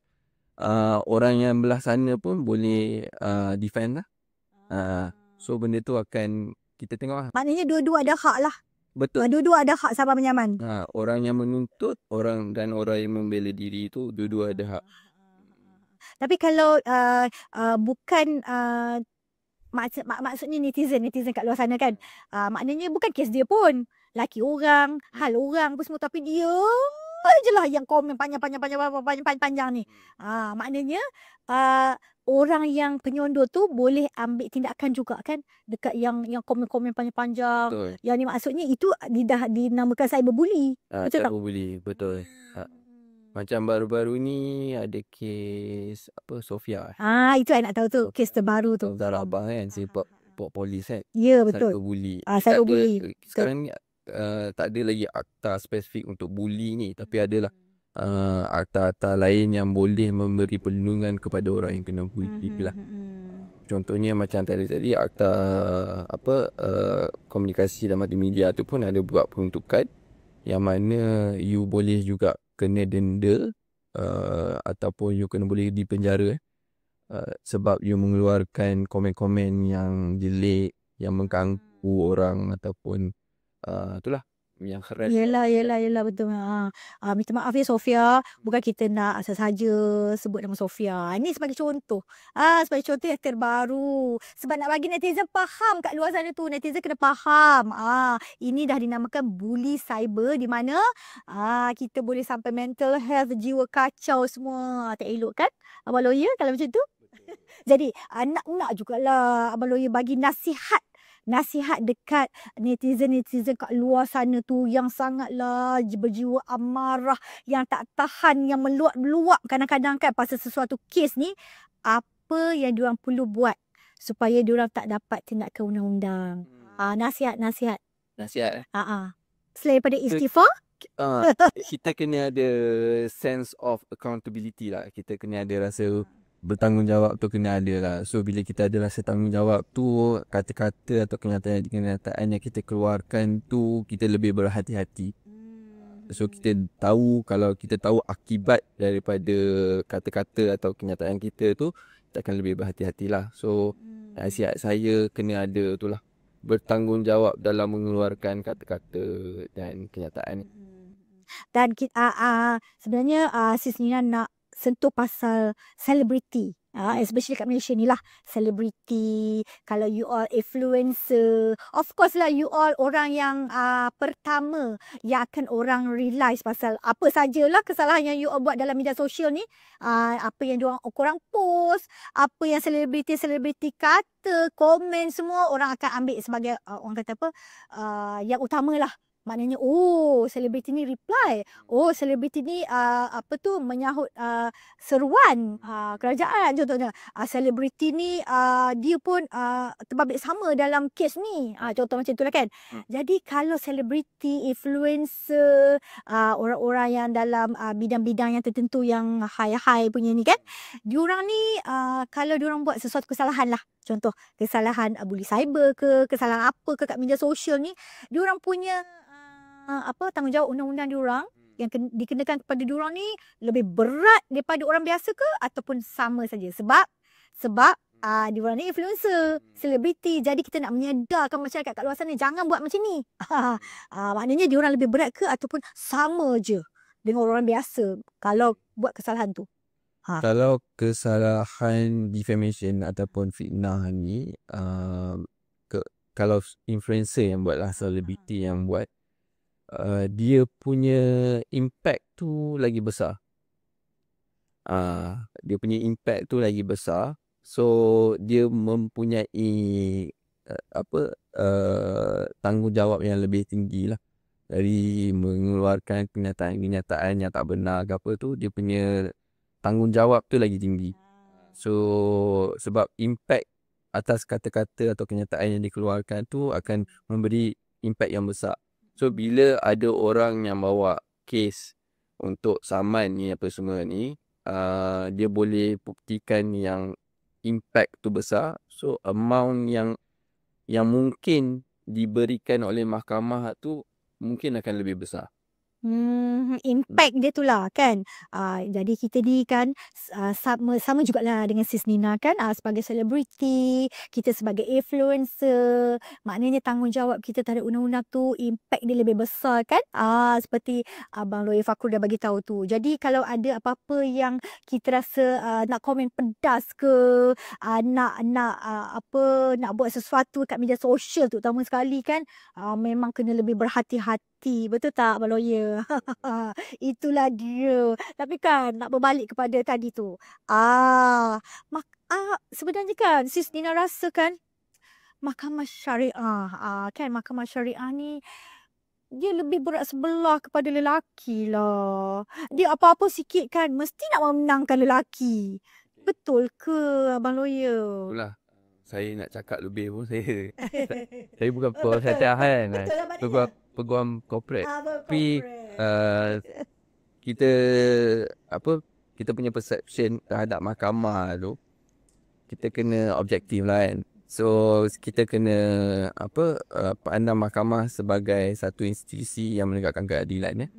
orang yang belah sana pun boleh defend lah. So benda tu akan kita tengok lah. Maknanya dua-dua ada hak lah. Betul. Dua-dua ada hak sabar menyaman. Orang yang menuntut, orang yang membela diri tu dua-dua ada hak. Tapi kalau bukan maksudnya netizen kat luar sana kan, maknanya bukan kes dia pun, laki orang, hal orang apa semua, tapi dia je lah yang komen panjang ni. Maknanya orang yang penyondol tu boleh ambil tindakan juga kan dekat yang komen-komen panjang-panjang. Betul. Yang ni maksudnya itu dah dinamakan cyberbully. Betul tak? Cyberbully, betul. Macam baru-baru ni ada kes apa Sofia. Itu I nak tahu tu, kes terbaru tu. Saudara abang kan, sebab polis kan. Ya, betul. Cyberbully. Cyberbully. Sekarang ni tak ada lagi akta spesifik untuk bully ni, tapi adalah akta-akta lain yang boleh memberi perlindungan kepada orang yang kena bully lah. Contohnya macam tadi akta komunikasi dan multimedia tu pun ada buat peruntukan yang mana you boleh juga kena denda ataupun you kena boleh dipenjara sebab you mengeluarkan komen-komen yang jelek, yang mengganggu orang ataupun itulah yang harass. Yelah betul. Minta maaf ya Sofia, bukan kita nak asal saja sebut nama Sofia. Ini sebagai contoh. Sebagai contoh yang terbaru. Sebab nak bagi netizen faham kat luar sana tu, netizen kena faham. Ini dah dinamakan bully cyber, di mana kita boleh sampai mental health, jiwa kacau semua. Tak elok kan Abang Lawyer kalau macam tu? Jadi nak jugalah Abang Lawyer bagi nasihat dekat netizen kat luar sana tu yang sangatlah berjiwa amarah, yang tak tahan, yang meluap kadang-kadang kan pasal sesuatu kes ni. Apa yang diorang perlu buat supaya diorang tak dapat tindakan undang-undang? Nasihat. Selain daripada istighfar, kita kena ada sense of accountability lah. Kita kena ada rasa bertanggungjawab tu kena ada lah. So bila kita ada rasa tanggungjawab tu, kata-kata atau kenyataan yang kita keluarkan tu, kita lebih berhati-hati. So kita tahu, kalau kita tahu akibat daripada kata-kata atau kenyataan kita tu, kita akan lebih berhati-hati lah. So nasihat saya kena ada tu lah, bertanggungjawab dalam mengeluarkan kata-kata dan kenyataan. Dan sebenarnya Sis Nina nak sentuh pasal selebriti. Especially kat Malaysia ni lah. Selebriti, kalau you all influencer. Of course lah, you all orang yang pertama yang akan orang realise pasal apa sajalah kesalahan yang you all buat dalam media sosial ni. Apa yang korang post, apa yang selebriti-selebriti kata, komen, semua orang akan ambil sebagai orang kata apa, yang utama lah. Maknanya, selebriti ni reply. Selebriti ni menyahut seruan kerajaan contohnya. Selebriti ni dia pun terbabit sama dalam kes ni. Contoh macam itulah kan. Jadi kalau selebriti, influencer, orang-orang yang dalam bidang-bidang yang tertentu yang high-high punya ni kan, diorang ni kalau diorang buat sesuatu kesalahan lah. Contoh kesalahan bully cyber ke, kesalahan apa ke kat media sosial ni, diorang punya tanggungjawab undang-undang diorang yang dikenakan kepada diorang ni lebih berat daripada orang biasa ke ataupun sama saja? Sebab diorang ni influencer, selebriti. Jadi kita nak menyedarkan masyarakat kat luar sana jangan buat macam ni. Maknanya diorang lebih berat ke ataupun sama je dengan orang biasa kalau buat kesalahan tu? Kalau kesalahan defamation ataupun fitnah ni, kalau influencer yang buat lah, selebriti yang buat, dia punya impact tu lagi besar. Dia punya impact tu lagi besar. So dia mempunyai tanggungjawab yang lebih tinggi lah. Dari mengeluarkan kenyataan yang tak benar ke apa tu, dia punya tanggungjawab tu lagi tinggi. So sebab impact atas kata-kata atau kenyataan yang dikeluarkan tu akan memberi impact yang besar. So bila ada orang yang bawa kes untuk saman ni apa semua ni, dia boleh buktikan yang impact tu besar. So amount yang mungkin diberikan oleh mahkamah tu mungkin akan lebih besar. Impact dia tu lah kan. Jadi kita ni kan sama jugalah dengan Sis Nina kan, sebagai selebriti, kita sebagai influencer, maknanya tanggungjawab kita terhadap undang-undang tu impact dia lebih besar kan. Seperti Abang Lawyer Fakrul dah bagi tahu tu. Jadi kalau ada apa-apa yang kita rasa nak komen pedas ke, nak buat sesuatu kat media sosial tu terutama sekali kan, memang kena lebih berhati-hati. Betul tak Abang Lawyer? Itulah dia. Tapi kan nak berbalik kepada tadi tu. Sebenarnya kan Sis Nina rasa kan mahkamah syariah kan, mahkamah syariah ni dia lebih berat sebelah kepada lelaki lah. Dia apa-apa sikit kan mesti nak memenangkan lelaki. Betul ke Abang Lawyer? Itulah. Saya nak cakap lebih pun saya bukan peguam syariah kan. Peguam corporate. Tapi kita punya perception terhadap mahkamah tu, kita kena objektif lah kan. So kita kena pandang mahkamah sebagai satu institusi yang menegakkan keadilan.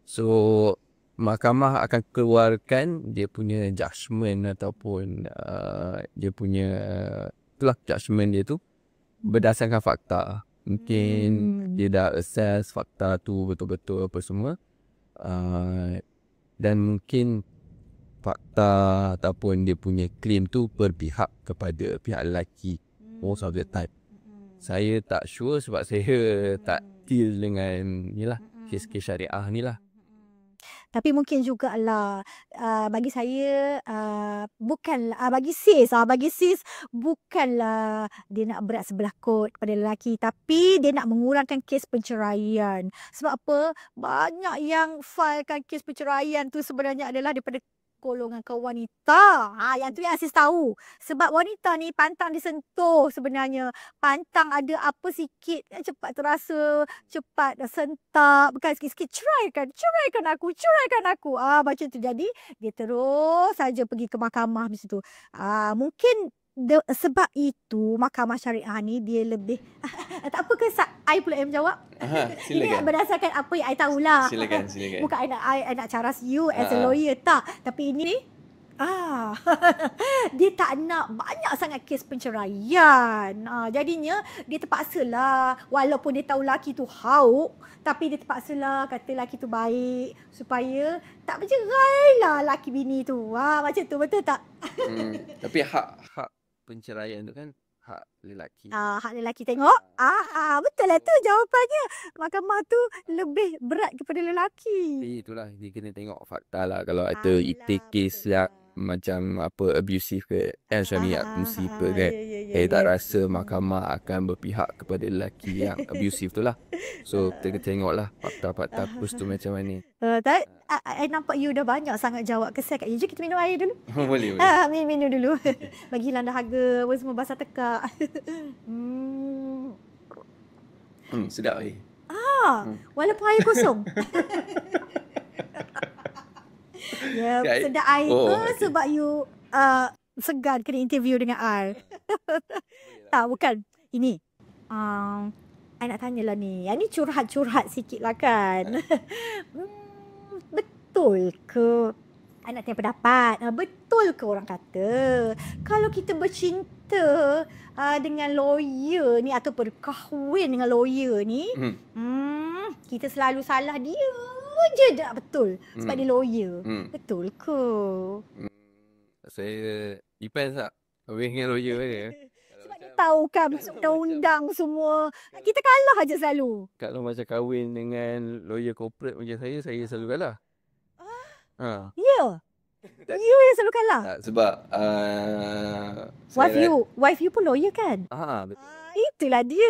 So mahkamah akan keluarkan dia punya judgement ataupun dia punya itulah judgement dia tu berdasarkan fakta. Mungkin dia dah assess fakta tu betul-betul apa semua, dan mungkin fakta ataupun dia punya claim tu berpihak kepada pihak lelaki most of the time. Saya tak sure sebab saya tak deal dengan ni lah, kes-kes syariah ni lah. Tapi mungkin jugalah bagi saya bagi sis bukanlah dia nak berat sebelah kot kepada lelaki, tapi dia nak mengurangkan kes perceraian. Sebab apa? Banyak yang filekan kes perceraian tu sebenarnya adalah daripada golongan kaum wanita. Yang tu yang Sis tahu. Sebab wanita ni pantang disentuh sebenarnya. Pantang ada apa sikit cepat terasa, cepat sentak, bukan sikit-sikit ceraikan aku. Macam tu. Jadi dia terus saja pergi ke mahkamah di situ. Mungkin sebab itu mahkamah syariah ni dia lebih tak apa ke I pula yang menjawab. Ini berdasarkan apa yang I tahulah. Silakan. Bukan I nak caras you as a lawyer, tak. Tapi ini Dia tak nak banyak sangat kes penceraian. Jadinya dia terpaksalah, walaupun dia tahu laki tu hauk, tapi dia terpaksalah kata laki tu baik supaya tak bercerai lah laki bini tu. Macam tu, betul tak? Tapi hak penceraian tu kan hak lelaki. Hak lelaki tengok. Betul lah tu jawapannya. Mahkamah tu lebih berat kepada lelaki. Tapi itulah dia kena tengok fakta lah. Kalau ada itu kes yang macam apa abusive ke suami abusive ke kan. Saya tak rasa mahkamah akan berpihak kepada lelaki yang abusive tu lah. So kita kena tengok lah fakta-fakta post tu macam mana. I nampak you dah banyak sangat jawab kesal kat you. Jom kita minum air dulu. Boleh. Minum dulu. Bagi hilang dahaga apa semua basah tekak. Sedap air. Walaupun air kosong. Ya, sedap air sebab you segan kena interview dengan I. Tak, bukan. Ini. I nak tanyalah ni. Yang ni curhat-curhat sikit lah kan. Betul ke? I nak tanya pendapat. Betul ke orang kata kalau kita bercinta dengan lawyer ni atau berkahwin dengan lawyer ni, kita selalu salah dia je tak betul sebab dia lawyer. Betul ke? Saya depends tak. Kahwin dengan lawyer je. Sebab dia tahu kan masuk undang-undang semua. Kita kalah aja selalu. Kalau macam kahwin dengan lawyer corporate macam saya selalu kalah. Ya. You yang selalu kalah. Tak, sebab Wife you pun lawyer kan? betul. Itulah dia.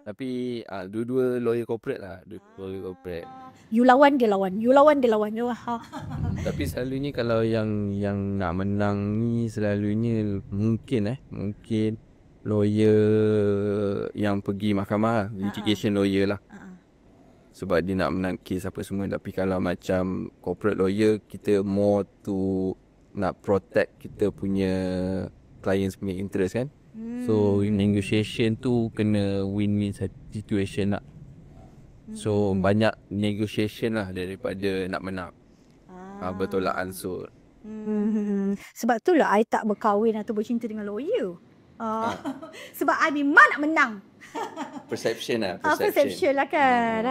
Tapi dua-dua lawyer corporate lah. Dua lawyer corporate. You lawan dia lawan. You lawan dia lawan. Tapi selalunya kalau yang nak menang ni selalunya mungkin lawyer yang pergi mahkamah lah. Litigation lawyer lah. Sebab dia nak menang kes apa semua. Tapi kalau macam corporate lawyer, kita more to nak protect kita punya clients punya interest kan. So negotiation tu kena win-win situation lah. So banyak negotiation lah daripada nak menang. Bertolak ansur. Sebab tu lah I tak berkahwin atau bercinta dengan lawyer. Sebab I memang nak menang. Perception lah. Perception lah kan.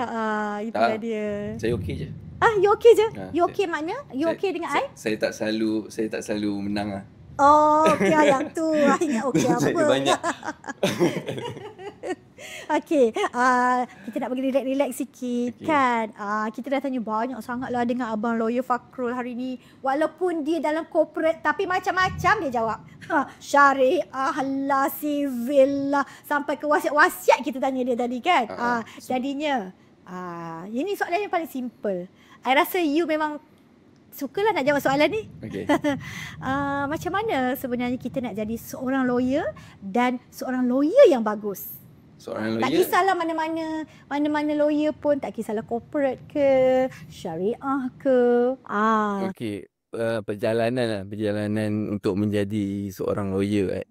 Itulah dia. Saya okey je. You okey je? You okey makna? You okey dengan I? Saya tak selalu menang lah. Okey yang tu. I ingat okey apa. Saya banyak. Okey, kita nak bagi relax sikit kan. Kita dah tanya banyak sangat lah dengan Abang Lawyer Fakrul hari ni. Walaupun dia dalam corporate tapi macam-macam dia jawab. Syariah lah, civil lah, sampai ke wasiat-wasiat kita tanya dia tadi kan. Jadinya, ini soalan yang paling simple. I rasa you memang sukalah nak jawab soalan ni. Okay. Macam mana sebenarnya kita nak jadi seorang lawyer dan seorang lawyer yang bagus? Seorang Tak lawyer. kisahlah mana-mana lawyer pun, tak kisahlah corporate ke, syariah ke. Okey, perjalanan untuk menjadi seorang lawyer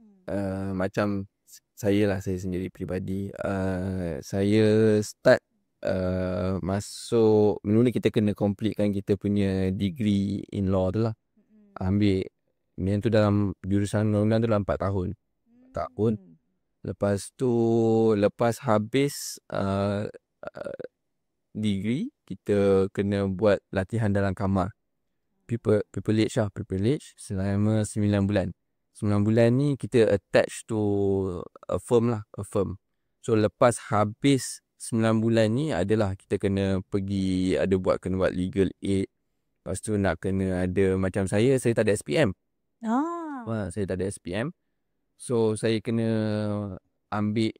macam saya sendiri peribadi, saya start masuk mula kita kena completekan kita punya degree in law tu lah. Ambil yang tu dalam jurusan undang-undang tu dalam 4 tahun. Lepas tu, lepas habis degree, kita kena buat latihan dalam kamar. Privilege selama 9 bulan. 9 bulan ni kita attach to a firm. So lepas habis 9 bulan ni adalah kita kena pergi kena buat legal aid. Lepas tu nak kena ada macam saya tak ada SPM. Saya tak ada SPM. So saya kena ambil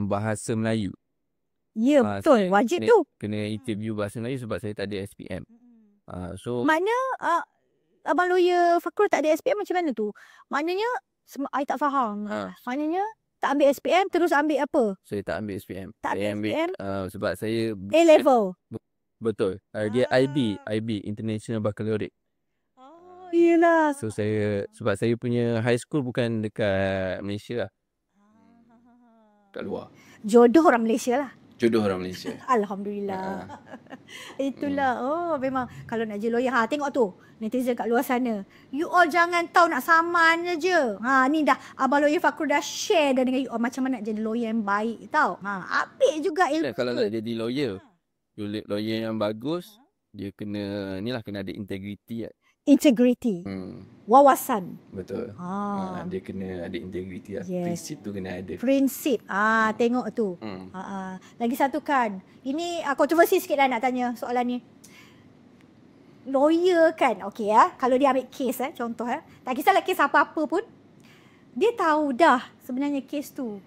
bahasa Melayu. Ya, betul. Wajib tu. Kena interview bahasa Melayu sebab saya tak ada SPM. So Makna Abang Lawyer Fakrul tak ada SPM macam mana tu? Maknanya I tak faham. Maknanya tak ambil SPM terus ambil apa? saya tak ambil SPM. Tak Saya ambil ambil SPM? sebab saya A-level. betul. Dia IB International Baccalaureate. Yelah. So sebab saya punya high school bukan dekat Malaysia lah. Kat luar. Jodoh orang Malaysia lah. Jodoh orang Malaysia. Alhamdulillah. Itulah. Oh, memang kalau nak jadi lawyer. Tengok tu. Netizen kat luar sana. You all jangan tahu nak saman je. Ni dah Abang Lawyer Fakrul dah share dah dengan you all macam mana nak jadi lawyer yang baik tau. Ambil juga ilmu. Kalau nak jadi lawyer, lawyer yang bagus, dia kena kena ada integriti. Integrity. Wawasan. Betul. Dia kena ada integriti. Yes. Prinsip tu kena ada. Prinsip. Tengok tu. Lagi satu kan. Ini kontroversi sikit dah nak tanya soalan ni. Lawyer kan, okey kalau dia ambil kes contoh tak kisahlah kes apa-apa pun, dia tahu dah sebenarnya kes tu.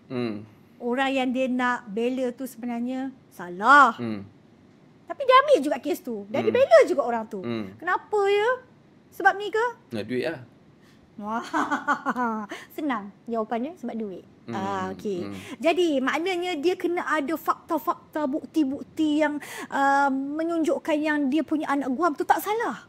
Orang yang dia nak bela tu sebenarnya salah. Tapi dia ambil juga kes tu dan dia bela juga orang tu. Kenapa ya? Sebab ni ke? Nak duit lah. Wah, senang jawapannya sebab duit. Okey. Jadi maknanya dia kena ada fakta-fakta, bukti-bukti yang menunjukkan yang dia punya anak guam tu tak salah.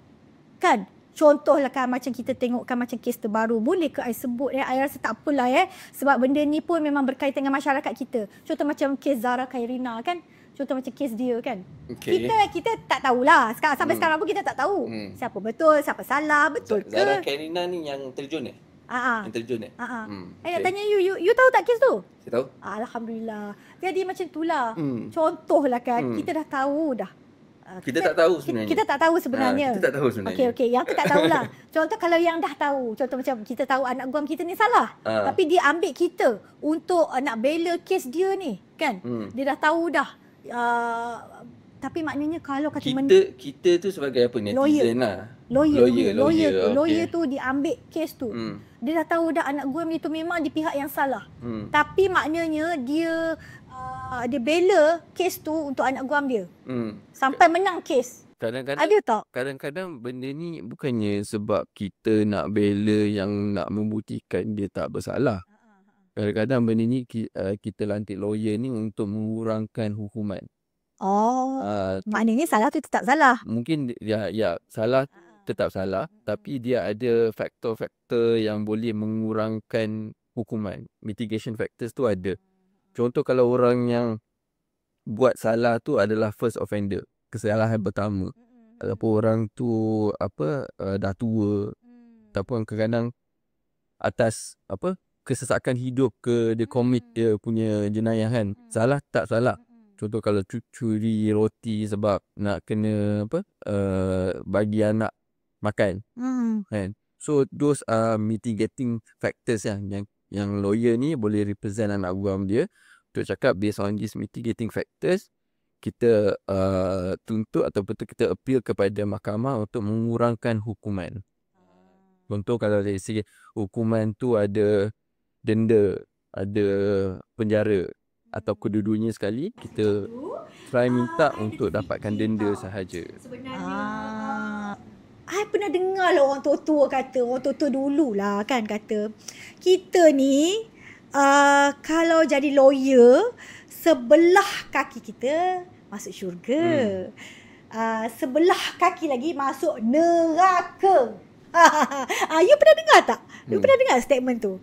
Kan? Contohlah kan macam kita tengokkan macam kes terbaru. Boleh ke I sebut I rasa tak apalah sebab benda ni pun memang berkaitan dengan masyarakat kita. Contoh macam kes Zara Khairina kan. Contoh macam kes dia kan. Okay. Kita tak tahulah. Sampai sekarang pun kita tak tahu. Siapa betul, siapa salah, betul ke? Zara Khairina ni yang terjun Yang terjun Nak tanya you tahu tak kes tu? Saya tahu. Alhamdulillah. Jadi macam itulah. Contohlah kan, kita dah tahu dah. Kita tak tahu sebenarnya. Kita tak tahu sebenarnya. Kita tak tahu sebenarnya. Okey. Yang kita tak tahulah. Contoh kalau yang dah tahu. Contoh macam kita tahu anak guam kita ni salah. Tapi dia ambil kita untuk nak bela kes dia ni. Kan? Dia dah tahu dah. Tapi maknanya kalau kata kita tu sebagai apa? Lawyer. Netizen lah. Lawyer tu dia ambil kes tu. Dia dah tahu dah anak guam dia tu memang di pihak yang salah. Tapi maknanya dia bela kes tu untuk anak guam dia. Sampai menang kes. Kadang-kadang Ada tak? Kadang-kadang benda ni bukannya sebab kita nak bela yang nak membuktikan dia tak bersalah. Kadang-kadang benda ni kita lantik lawyer ni untuk mengurangkan hukuman. Maknanya salah tu tetap salah. Mungkin salah tetap salah, tapi dia ada faktor-faktor yang boleh mengurangkan hukuman. Mitigation factors tu ada. Contoh kalau orang yang buat salah tu adalah first offender, kesalahan pertama. Ataupun orang tu dah tua, ataupun kadang-kadang atas kesesakan hidup ke dia commit dia punya jenayah kan. Salah tak salah. Contoh kalau curi roti sebab nak kena bagi anak makan. Kan. So those are mitigating factors yang lawyer ni boleh represent anak guam dia untuk cakap based on these mitigating factors kita tuntut ataupun kita appeal kepada mahkamah untuk mengurangkan hukuman. Contoh kalau dari segi hukuman tu ada denda, ada penjara atau kedua-duanya sekali, kita try minta untuk dapatkan denda sahaja. I pernah dengar lah orang tua-tua kata, orang tua-tua dululah kan kata, kita ni kalau jadi lawyer, sebelah kaki kita masuk syurga. Sebelah kaki lagi masuk neraka. You pernah dengar tak? You pernah dengar statement tu?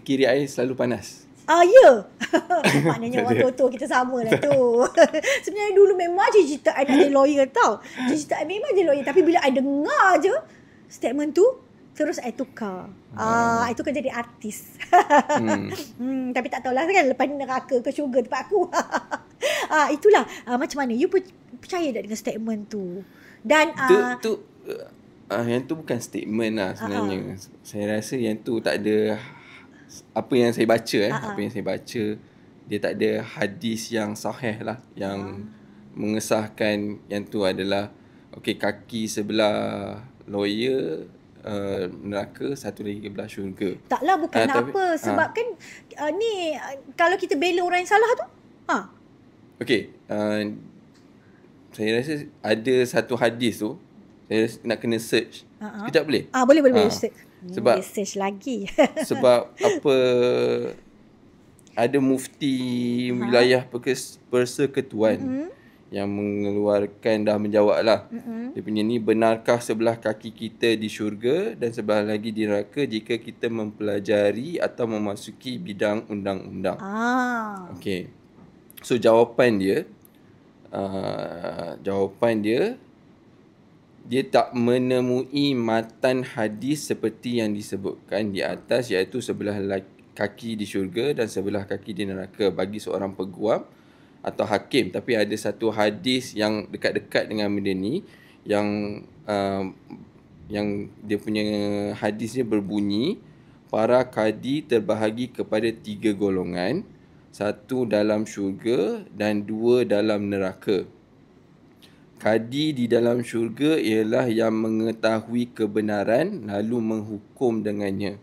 Kiri air selalu panas. Ya. Maknanya orang tua-tua kita sama lah tu. Sebenarnya dulu memang cita-cita I nak jadi lawyer tau. Cita-cita I memang jadi lawyer. Tapi bila I dengar je statement tu, terus I tukar. I tukar jadi artis. Tapi tak tahulah kan lepas ni neraka ke syurga tempat aku. Itulah. Macam mana? You percaya tak dengan statement tu? Dan yang tu bukan statement lah sebenarnya. Saya rasa yang tu tak ada apa yang saya baca apa yang saya baca, dia tak ada hadis yang sahih lah yang mengesahkan yang tu adalah kaki sebelah lawyer neraka, satu lagi belah syurga. Taklah bukan sebab kan ni kalau kita bela orang yang salah tu saya rasa ada satu hadis tu, saya nak kena search. Sekejap boleh? Boleh search. Sebab search lagi. Sebab ada mufti wilayah persekutuan yang mengeluarkan dah menjawab lah. Dia punya ni, benarkah sebelah kaki kita di syurga dan sebelah lagi di neraka jika kita mempelajari atau memasuki bidang undang-undang. So jawapan dia tak menemui matan hadis seperti yang disebutkan di atas, iaitu sebelah kaki di syurga dan sebelah kaki di neraka bagi seorang peguam atau hakim. Tapi ada satu hadis yang dekat-dekat dengan benda ni yang dia punya hadisnya berbunyi, para kadi terbahagi kepada 3 golongan, 1 dalam syurga dan 2 dalam neraka. Kadi di dalam syurga ialah yang mengetahui kebenaran lalu menghukum dengannya.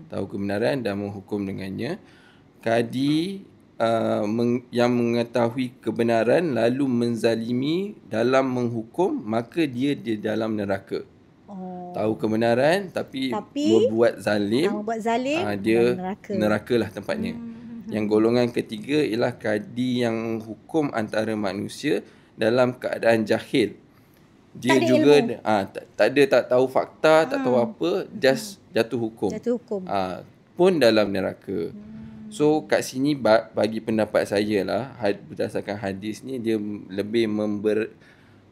Tahu kebenaran dan menghukum dengannya. Kadi yang mengetahui kebenaran lalu menzalimi dalam menghukum, maka dia di dalam neraka. Tahu kebenaran tapi berbuat zalim, dia neraka lah tempatnya. Yang golongan ketiga ialah kadi yang hukum antara manusia dalam keadaan jahil. Dia Tak ada juga ilmu. tak tahu fakta, tak tahu apa, just jatuh hukum. Pun dalam neraka. So kat sini bagi pendapat saya lah, berdasarkan hadis ni, dia lebih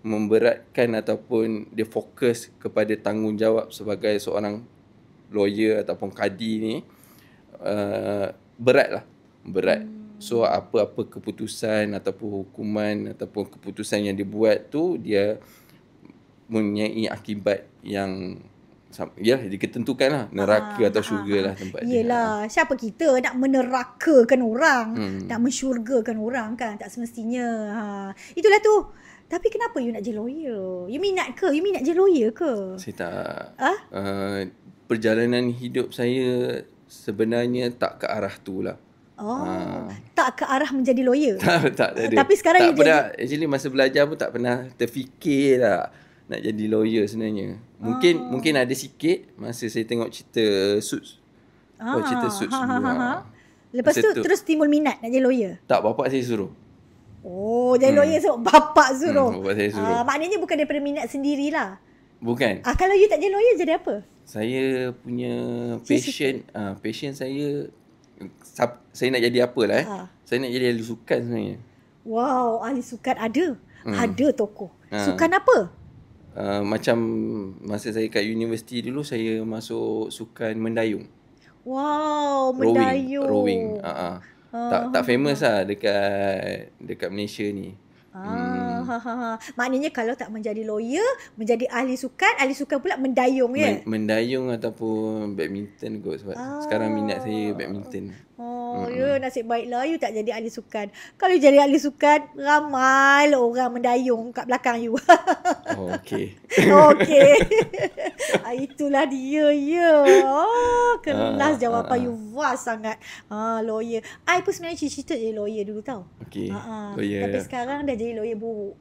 memberatkan ataupun dia fokus kepada tanggungjawab sebagai seorang lawyer ataupun kadi ni, berat. So apa-apa keputusan ataupun hukuman ataupun keputusan yang dibuat tu, dia mempunyai akibat yang diketentukan lah, neraka atau syurga lah tempat dia. Yelah, siapa kita nak menerakakan orang, nak mensyurgakan orang kan, tak semestinya. Itulah tu. Tapi kenapa you nak jadi lawyer? You minat ke? You minat jadi lawyer ke? Saya tak. Perjalanan hidup saya sebenarnya tak ke arah tu lah. Tak ke arah menjadi lawyer. tak ada. Tapi sekarang tak you pernah, actually masa belajar pun tak pernah terfikir lah nak jadi lawyer sebenarnya. Mungkin ada sikit masa saya tengok cerita Suits. Cerita Suits dulu. Lepas Masa tu terus timbul minat nak jadi lawyer. Tak, bapak saya suruh. Jadi lawyer sebab bapak suruh. Bapak saya suruh. Maknanya bukan daripada minat sendirilah. Bukan. Kalau you tak jadi lawyer, jadi apa? Saya punya passion saya nak jadi apa lah Saya nak jadi ahli sukan sebenarnya. Wow, ahli sukan ada. Ada tokoh. Sukan apa? Macam masa saya kat universiti dulu, saya masuk sukan mendayung. Wow, mendayung. Rowing. Tak famous lah dekat Malaysia ni. Maknanya kalau tak menjadi lawyer, menjadi ahli sukan pula mendayung ya? Mendayung ataupun badminton kot, sebab sekarang minat saya badminton. Ya, nasib baiklah you tak jadi ahli sukan. Kalau you jadi ahli sukan, ramai orang mendayung kat belakang you. Okey. Itulah dia ya. Kelas jawapan you vast sangat. Lawyer. I pun sebenarnya cita-cita jadi lawyer dulu tau. Okey. Tapi sekarang dah jadi lawyer buruk.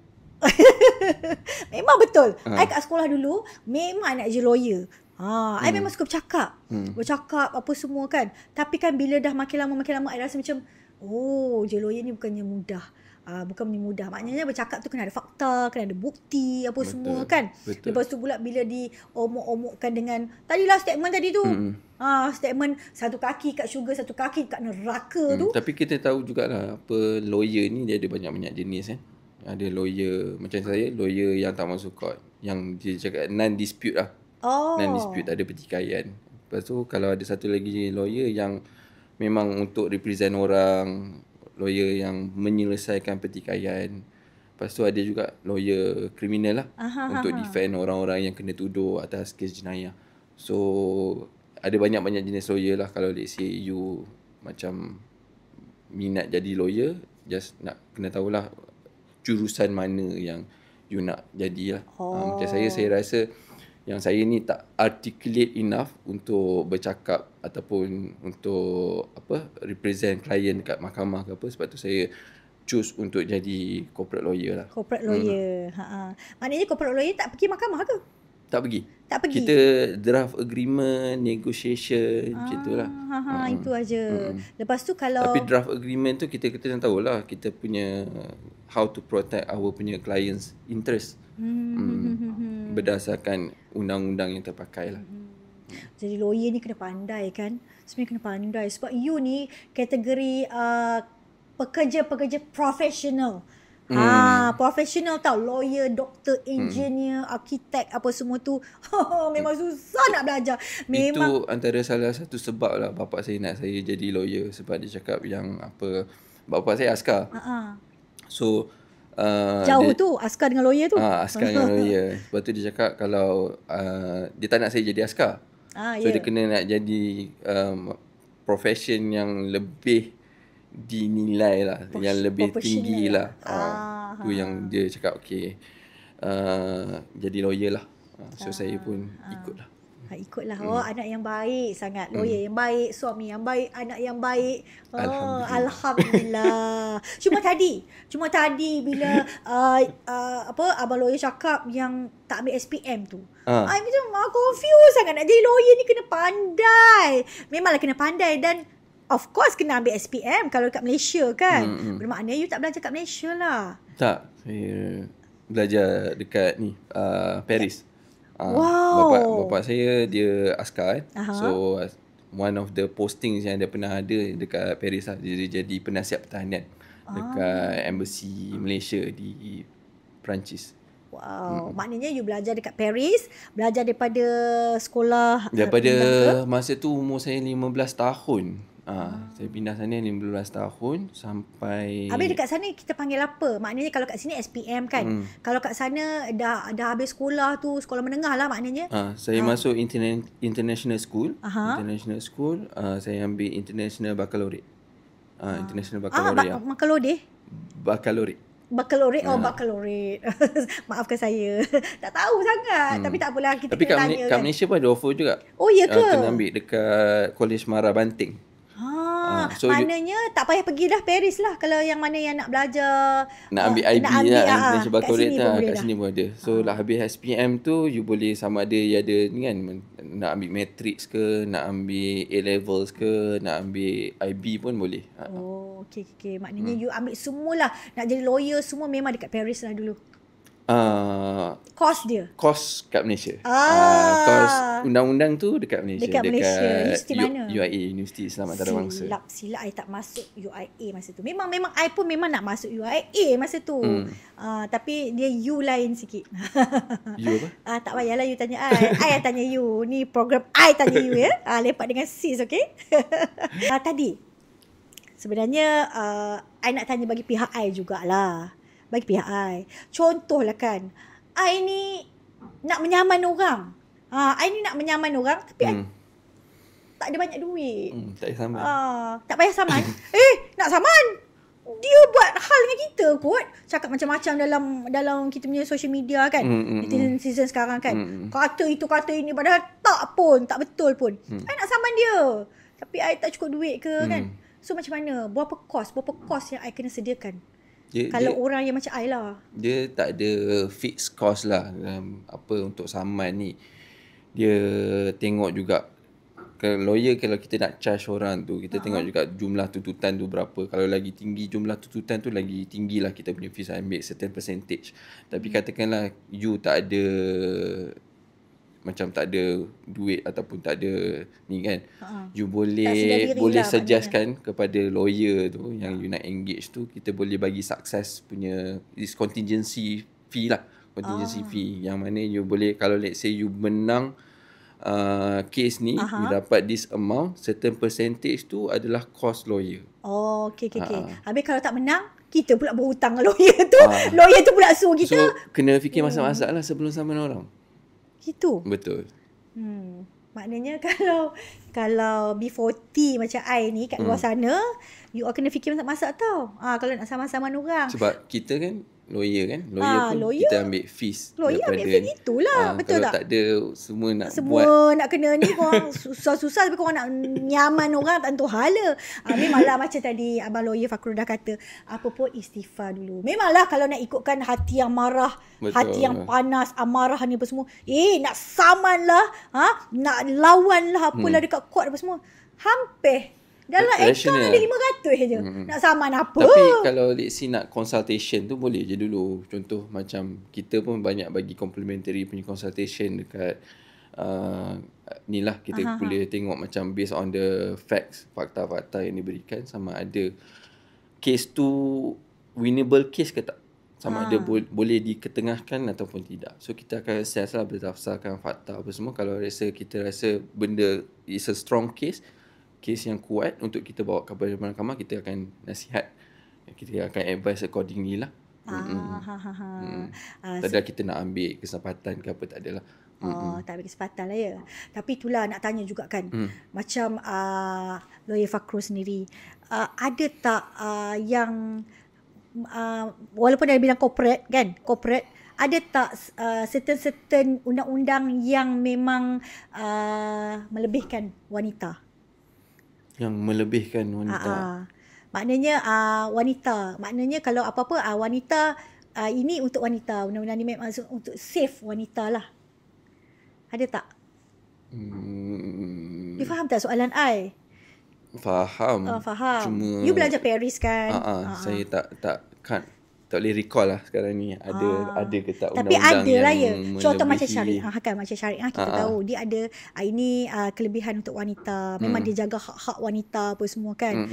Memang betul. I kat sekolah dulu memang nak jadi lawyer. I memang suka bercakap. Bercakap apa semua kan. Tapi kan bila dah makin lama I rasa macam jadi lawyer ni bukannya mudah. Bukan mudah. Maknanya bercakap tu kena ada fakta, kena ada bukti apa semua kan. Betul. Lepas tu pula bila diomok-omokkan dengan tadilah statement tadi tu. Statement satu kaki kat syurga, satu kaki kat neraka tu. Tapi kita tahu jugalah apa, lawyer ni dia ada banyak-banyak jenis kan. Ada lawyer macam saya, lawyer yang tak masuk court, yang dia cakap non-dispute lah. Non-dispute, tak ada pertikaian. Lepas tu kalau ada satu lagi lawyer yang memang untuk represent orang, lawyer yang menyelesaikan pertikaian. Lepas tu ada juga lawyer kriminal lah, untuk defend orang-orang yang kena tuduh atas kes jenayah. So ada banyak-banyak jenis lawyer lah. Kalau let's say you macam minat jadi lawyer, just nak kena tahulah jurusan mana yang you nak jadi lah. Macam saya rasa yang saya ni tak articulate enough untuk bercakap ataupun untuk represent klien dekat mahkamah ke apa. Sebab tu saya choose untuk jadi corporate lawyer lah. Corporate lawyer. Maknanya corporate lawyer tak pergi mahkamah ke? Tak pergi. Tak pergi. Kita draft agreement, negotiation, macam tu lah. Itu aja. Lepas tu kalau Tapi draft agreement tu kita dah tahulah kita punya how to protect our punya clients interest. Berdasarkan undang-undang yang terpakai lah. jadi lawyer ni kena pandai kan. Sebenarnya kena pandai sebab you ni kategori pekerja-pekerja profesional. Profesional tau, lawyer, doktor, engineer, arkitek, apa semua tu. Memang susah nak belajar. Memang Itu antara salah satu sebab lah bapak saya nak saya jadi lawyer, sebab dia cakap yang apa, bapak saya askar. So jauh tu askar dengan lawyer tu. askar dengan lawyer. Sebab tu dia cakap kalau dia tak nak saya jadi askar. So dia kena nak jadi profession yang lebih dinilai lah, yang lebih tinggi lah. Tu yang dia cakap okay, jadi lawyer lah. So saya pun ikut lah. Ikutlah. Anak yang baik sangat, lawyer yang baik, suami yang baik, anak yang baik. Alhamdulillah. Cuma tadi bila abang lawyer cakap yang tak ambil SPM tu, I macam confused sangat. Nak jadi lawyer ni kena pandai. Memanglah kena pandai, dan of course kena ambil SPM kalau dekat Malaysia kan. Bermakna you tak belajar kat Malaysia lah. Tak, saya belajar dekat ni Paris. Wow. Bapak saya dia askar kan. So one of the postings yang dia pernah ada dekat Paris lah, dia jadi penasihat pertahanan dekat embassy Malaysia di Perancis. Wow. Maknanya you belajar dekat Paris, belajar daripada sekolah daripada masa tu umur saya 15 tahun. Saya pindah sana 15 tahun sampai. Habis dekat sana kita panggil apa? Maknanya kalau kat sini SPM kan. Kalau kat sana dah habis sekolah tu, sekolah menengah lah maknanya. Saya masuk international school. International school, saya ambil international baccalaureate. International baccalaureate. Baccalaureate. Baccalaureate. Maafkan saya. Tak tahu sangat. Tapi tak apalah, kita Tapi kena tanya kat kan. Malaysia pun ada offer juga. Oh ya ke? Kena ambil dekat College Mara Banting. So maknanya tak payah pergi dah Paris lah. Kalau yang mana yang nak belajar, nak ambil IB lah, international baccalaureate kat kat sini pun ada. So lah habis SPM tu, you boleh sama ada you ada ni kan, nak ambil matrix ke, nak ambil A-levels ke, nak ambil IB pun boleh. Okay. Maknanya you ambil semualah. Nak jadi lawyer semua memang dekat Paris lah dulu. Kos dia? Kos kat Malaysia. Kos undang-undang tu dekat Malaysia. Dekat Malaysia. Universiti mana? UIA, Universiti Islam Antarabangsa. Silap I tak masuk UIA masa tu. Memang I pun memang nak masuk UIA masa tu. Tapi dia U lain sikit. U apa? Tak payahlah you tanya I. I yang tanya you. Ni program I tanya you ya. Lepak dengan sis, okay? Tadi sebenarnya I nak tanya bagi pihak I jugalah. Bagi pihak I. Contohlah kan, I ni nak menyaman orang. I ni nak menyaman orang tapi I tak ada banyak duit. Tak payah saman. Tak payah saman. Nak saman. Dia buat hal dengan kita kot. Cakap macam-macam dalam kita punya social media kan. Netizen sekarang kan. Kata itu, kata ini. Padahal tak betul pun. I nak saman dia. Tapi I tak cukup duit ke kan. So macam mana? Berapa kos yang I kena sediakan? Kalau orang yang macam I lah. Dia tak ada fixed cost lah dalam apa untuk saman ni. Dia tengok juga, kalau lawyer, kalau kita nak charge orang tu, kita tengok juga jumlah tuntutan tu berapa. Kalau lagi tinggi jumlah tuntutan tu, lagi tinggi lah kita punya fees, ambil certain percentage. Tapi katakanlah you tak ada, macam tak ada duit ataupun tak ada ni kan, you boleh suggestkan kepada lawyer tu yang you nak engage tu, kita boleh bagi success punya this contingency fee lah. Contingency fee yang mana you boleh, kalau let's say you menang case ni, you dapat this amount, certain percentage tu adalah cost lawyer. Okay. Habis kalau tak menang, kita pula berhutang dengan lawyer tu. Lawyer tu pula suruh kita. So kena fikir masak-masak lah sebelum saman orang. Gitu. Betul. Maknanya kalau B40 macam I ni kat luar sana, you all kena fikir masak-masak tau. Kalau nak saman-saman orang. Sebab kita kan lawyer kan. Lawyer kita ambil fees. Lawyer ambil fees itulah. Betul kalau tak? Tak ada semua nak semua buat. Nak kena ni, korang susah-susah tapi korang nak nyaman orang tak tentu hala. Memanglah macam tadi Abang Lawyer Fakrul dah kata, apa pun istighfar dulu. Memanglah kalau nak ikutkan hati yang marah, hati yang panas, amarah ni apa semua. Nak saman lah. Nak lawan lah apalah dekat court apa semua. Hampir. Dalam account ada 500 je. Nak saman apa? Tapi kalau let's say nak consultation tu boleh je dulu. Contoh macam kita pun banyak bagi complimentary punya consultation dekat ni lah, kita boleh tengok macam based on the facts, fakta-fakta yang diberikan, sama ada case tu winnable case ke tak? Sama ada Ah. boleh diketengahkan ataupun tidak. So kita akan assess lah berdasarkan fakta apa semua. Kalau kita rasa benda is a strong case yang kuat untuk kita bawa kepada mahkamah, kita akan nasihat. Kita akan advise accordingly lah. Tak ada kita nak ambil kesempatan ke apa, tak adalah. Tak ambil kesempatan lah ya. Tapi itulah nak tanya juga kan. Macam lawyer Fakrul sendiri. Ada tak yang walaupun dalam bidang corporate kan, corporate, ada tak certain undang-undang yang memang melebihkan wanita? Yang melebihkan wanita. Maknanya wanita. Maknanya kalau apa-apa wanita, ini untuk wanita. Undang-undang ni memang untuk save wanita lah. Ada tak? You faham tak soalan I? Faham. Faham. Cuma You belajar Paris kan? saya tak boleh recall lah sekarang ni ada ke tak Tapi undang-undang ada lah ya. yang Contoh macam melebihi. syariah kan, macam syariah kita tahu dia ada ini kelebihan untuk wanita. Memang dia jaga hak-hak wanita apa semua kan.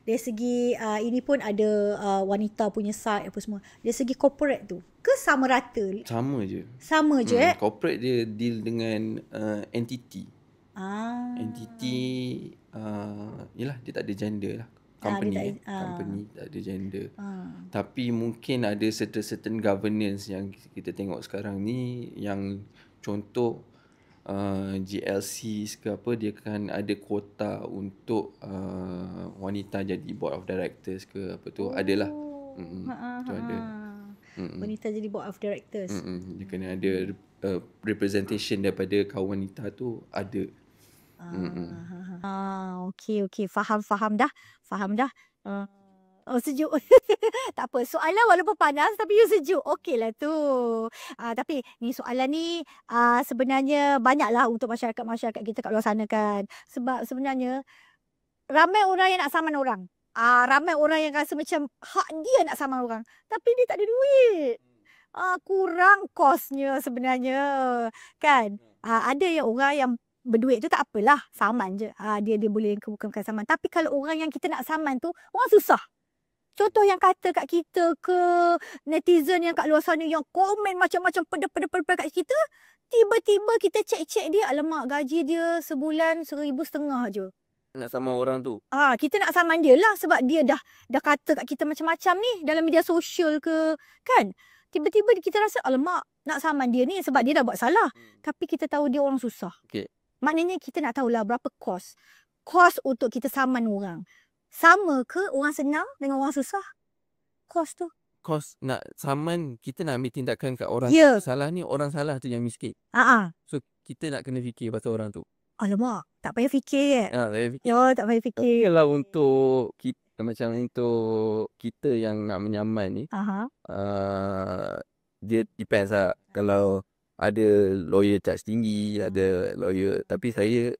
Dari segi ini pun ada wanita punya side apa semua. Dari segi corporate tu ke sama rata? Sama je. Sama je Corporate dia deal dengan entity. Entity yelah dia tak ada gender lah. Company company tak ada gender. Tapi mungkin ada certain governance yang kita tengok sekarang ni, yang contoh GLC ke apa, dia kan ada kuota untuk wanita jadi board of directors ke apa tu. Adalah. Tu ada. Wanita jadi board of directors. Dia kena ada representation daripada kaum wanita tu ada. Okey. Faham dah. Sejuk. Tak apa. Soalan walaupun panas tapi you sejuk. Okey lah tu. Tapi ni soalan ni sebenarnya banyaklah untuk masyarakat kita kat luar sana kan. Sebab sebenarnya ramai orang yang nak saman orang. Ramai orang yang rasa macam hak dia nak saman orang. Tapi dia tak ada duit. Kurang kosnya sebenarnya. Kan? Ada yang orang yang berduit tu tak apalah, saman je. Dia boleh bukan saman. Tapi kalau orang yang kita nak saman tu, orang susah. Contoh yang kata kat kita ke netizen yang kat luar sana yang komen macam-macam peda kat kita, tiba-tiba kita cek dia, alamak gaji dia sebulan 1,500 je. Nak sama orang tu. Kita nak saman dia lah sebab dia dah kata kat kita macam-macam ni dalam media sosial ke, kan? Tiba-tiba kita rasa alamak nak saman dia ni sebab dia dah buat salah. Tapi kita tahu dia orang susah. Okey. Maknanya kita nak tahulah berapa kos untuk kita saman orang. Sama ke orang senang dengan orang susah? Kos tu. Kos nak saman, kita nak ambil tindakan kat orang Ya. salah ni, orang salah tu yang miskin. So kita nak kena fikir pasal orang tu. Alamak, tak payah fikir kan? Saya fikir. Ya, tak payah fikir. Tapi kalau untuk kita, macam untuk kita yang nak menyaman ni, dia depends lah. Kalau ada lawyer charge tinggi, ada lawyer, tapi saya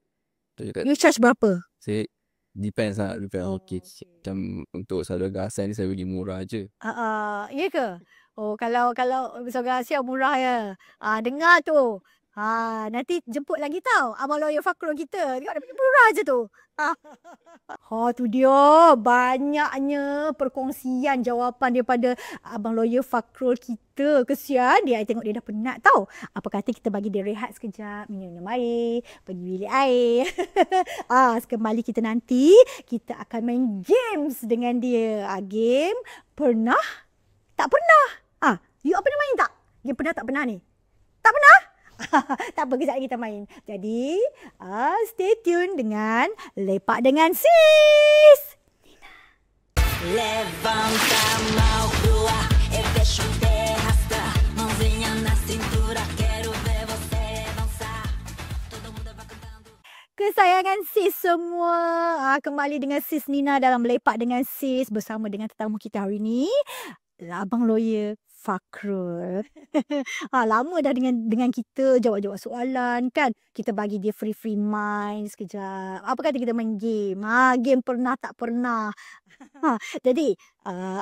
You charge berapa? saya depends lah, depends on case. Macam untuk saudara Gasan ni saya bagi murah je. Ya ke? Kalau saudara Asia murah ya. Dengar tu. Nanti jemput lagi tau abang lawyer Fakrul kita. Tengok dia murah je tu. Tu dia. Banyaknya perkongsian jawapan daripada abang lawyer Fakrul kita. Kesian dia. I tengok dia dah penat tau. Apa kata kita bagi dia rehat sekejap. Minum air. Pergi bilik air. Kembali kita nanti. Kita akan main games dengan dia. Game pernah? Tak pernah. You pernah main tak? Game pernah tak pernah ni? Tak pernah? Tak apa, kejap lagi kita main. Jadi, stay tune dengan Lepak dengan Sis. Levanta a mão pro ar e deixa o pé arrastar. Mãozinha na cintura, quero ver você dançar. Todo mundo vai cantando. Kesayangan Sis semua. Kembali dengan Sis Nina dalam Lepak dengan Sis bersama dengan tetamu kita hari ni, Abang Lawyer Fakrul. Lama dah dengan kita jawab-jawab soalan kan. Kita bagi dia free mind sekejap. Apa kata kita main game? Game pernah tak pernah. Jadi,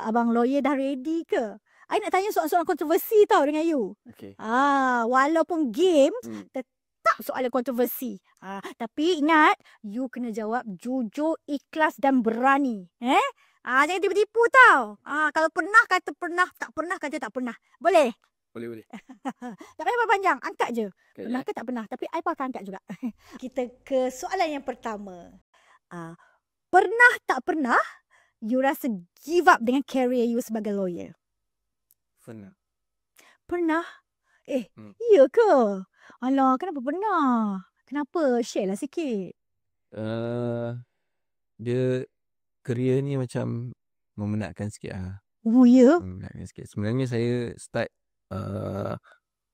Abang Lawyer dah ready ke? I nak tanya soalan-soalan kontroversi tau dengan you. Okay. Walaupun game, tetap soalan kontroversi. Tapi ingat, you kena jawab jujur, ikhlas dan berani. Jangan tipu-tipu tau. Kalau pernah kata pernah, tak pernah kata tak pernah. Boleh? Boleh. Tak payah panjang, angkat je. Okay, Pernah ke tak pernah? Tapi I pun akan angkat juga. Kita ke soalan yang pertama. Pernah tak pernah you rasa give up dengan career you sebagai lawyer? Pernah. Pernah? Hmm. Iya ke? Alah, kenapa pernah? Kenapa? Share lah sikit. Dia career ni macam memenatkan sikit lah. Oh, ya? Memenatkan sikit. Sebenarnya saya start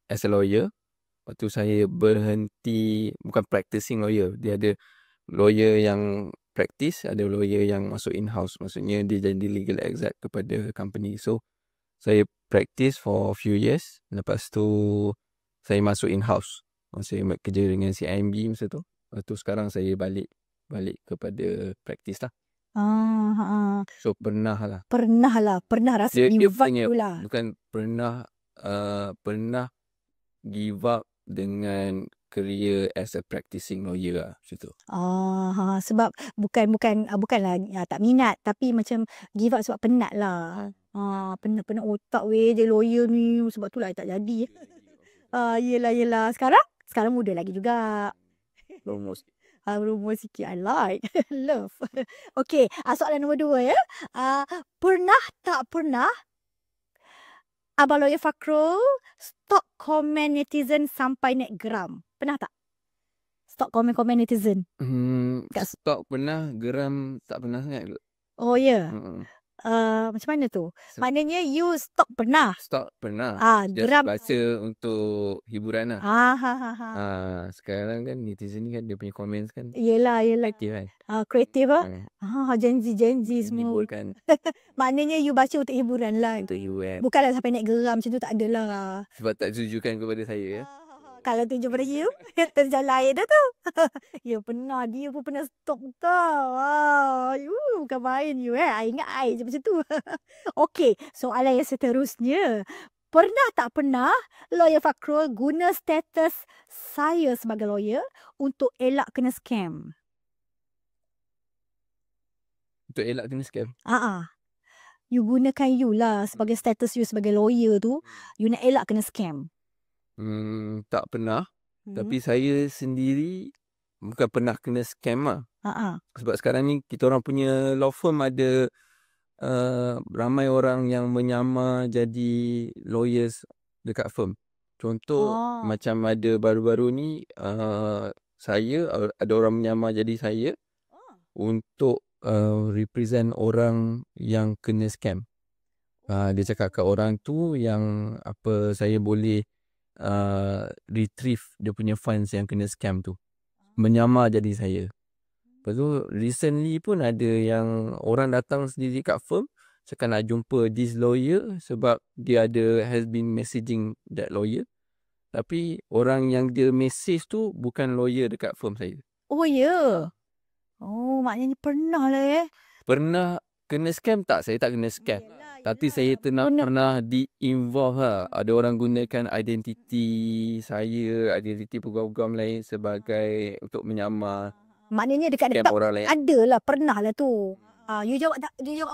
as a lawyer. Lepas tu saya berhenti, bukan practicing lawyer. Dia ada lawyer yang practice, ada lawyer yang masuk in-house. Maksudnya dia jadi legal exec kepada company. So, saya practice for a few years. Lepas tu, saya masuk in-house. Saya kerja dengan CIMB masa tu. Lepas tu sekarang saya balik kepada practice lah. So, pernah lah. Pernah rasa give up tu lah. Bukan pernah give up dengan career as a practicing lawyer lah macam tu. Sebab bukanlah tak minat, tapi macam give up sebab penat lah. Penat otak weh jadi lawyer ni, sebab tu lah I tak jadi. Yelah. Sekarang muda lagi juga. Berumur sikit. I like. Love. Okay, soalan nombor 2 ya. Pernah tak pernah Abang Lawyer Fakrul stop komen netizen sampai naik geram? Pernah tak? Stop komen netizen. Stop pernah, geram tak pernah sangat. Oh ya. Macam mana tu? Maknanya you stop pernah. Stop pernah. Just Geram. baca untuk hiburan lah. Sekarang kan netizen ni kan dia punya comments kan. Yelah. Kreatif kan. Kreatif lah. Gen Z semua. Menimbulkan Maknanya you baca untuk hiburan lah. untuk hiburan. Bukanlah sampai naik geram macam tu, tak adalah. Sebab tak tujukan kepada saya ya. Kalau tuju pada you, terjauh lain dah tu. Ya pernah, dia pun pernah stop tau. Bukan main you I ingat I je macam tu. Okey, soalan yang seterusnya. Pernah tak pernah Lawyer Fakrul guna status saya sebagai lawyer untuk elak kena scam? Untuk elak kena scam. You gunakan you lah sebagai status you sebagai lawyer tu, you nak elak kena scam. Tak pernah. Tapi saya sendiri bukan pernah kena scam lah. Sebab sekarang ni kita orang punya law firm ada ramai orang yang menyamar jadi lawyers dekat firm. Contoh macam ada baru-baru ni saya ada orang menyamar jadi saya untuk represent orang yang kena scam. Dia cakap kat orang tu yang saya boleh retrieve dia punya funds yang kena scam tu. Menyamar jadi saya. Lepas tu recently pun ada yang orang datang sendiri kat firm cakap nak jumpa this lawyer sebab dia has been messaging that lawyer. Tapi orang yang dia message tu bukan lawyer dekat firm saya. Oh ya. Oh, maknanya pernah lah Pernah kena scam tak? Saya tak kena scam. Tapi saya pernah di-involve lah. Ada orang gunakan identiti saya, identiti program-program lain sebagai untuk menyamar. Maknanya dekat orang lain. Adalah, pernah lah tu. You jawab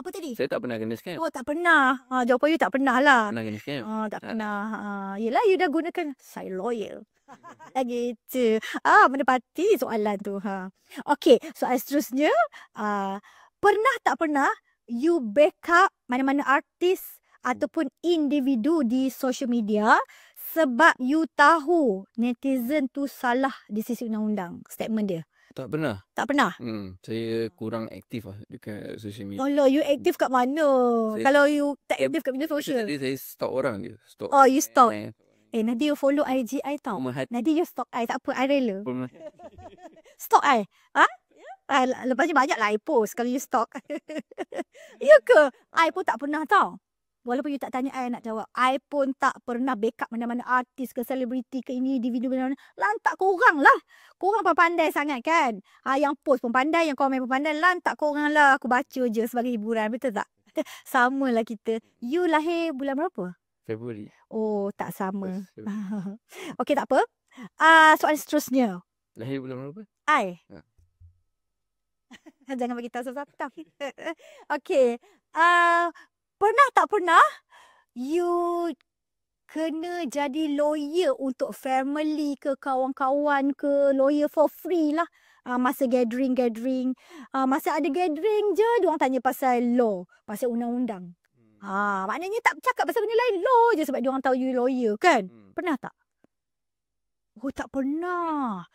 apa tadi? Saya tak pernah kena scam. Oh, tak pernah. Jawapan you tak pernah lah. Pernah kena scam. Tak pernah. Yelah, you dah gunakan saya loyal. Gitu. Menepati soalan tu. Okey, soalan seterusnya. Pernah tak pernah you backup mana-mana artis ataupun individu di social media sebab you tahu netizen tu salah di sisi undang-undang? Statement dia. Tak pernah. Tak pernah? Saya kurang aktif lah dekat social media. Alah, you aktif kat mana? Kalau you tak aktif kat media sosial. Jadi saya stalk orang je. You stalk. Nanti you follow IG I tau. Nanti you stalk I. Tak apa, I rela. Stalk I. Lepas ni banyak lah I post kalau you stalk. Ya ke? I pun tak pernah tau. Walaupun you tak tanya I nak jawab. I pun tak pernah backup mana-mana artis ke selebriti ke ini individu mana-mana. Lantak korang lah. Korang pun pandai sangat kan. Yang post pun pandai, yang komen pun pandai. Lantak korang lah. Aku baca je sebagai hiburan. Betul tak? Sama lah kita. You lahir bulan berapa? Februari. Oh, tak sama. Okey, tak apa. Soalan seterusnya. Lahir bulan berapa? I. Jangan bagi tahu siapa-siapa. Okay. Pernah tak pernah you kena jadi lawyer untuk family ke kawan-kawan ke, lawyer for free lah. Masa gathering. Masa ada gathering je, diorang tanya pasal law, pasal undang-undang. Maknanya tak cakap pasal benda lain, law je sebab diorang tahu you lawyer kan. Pernah tak? Oh, tak pernah.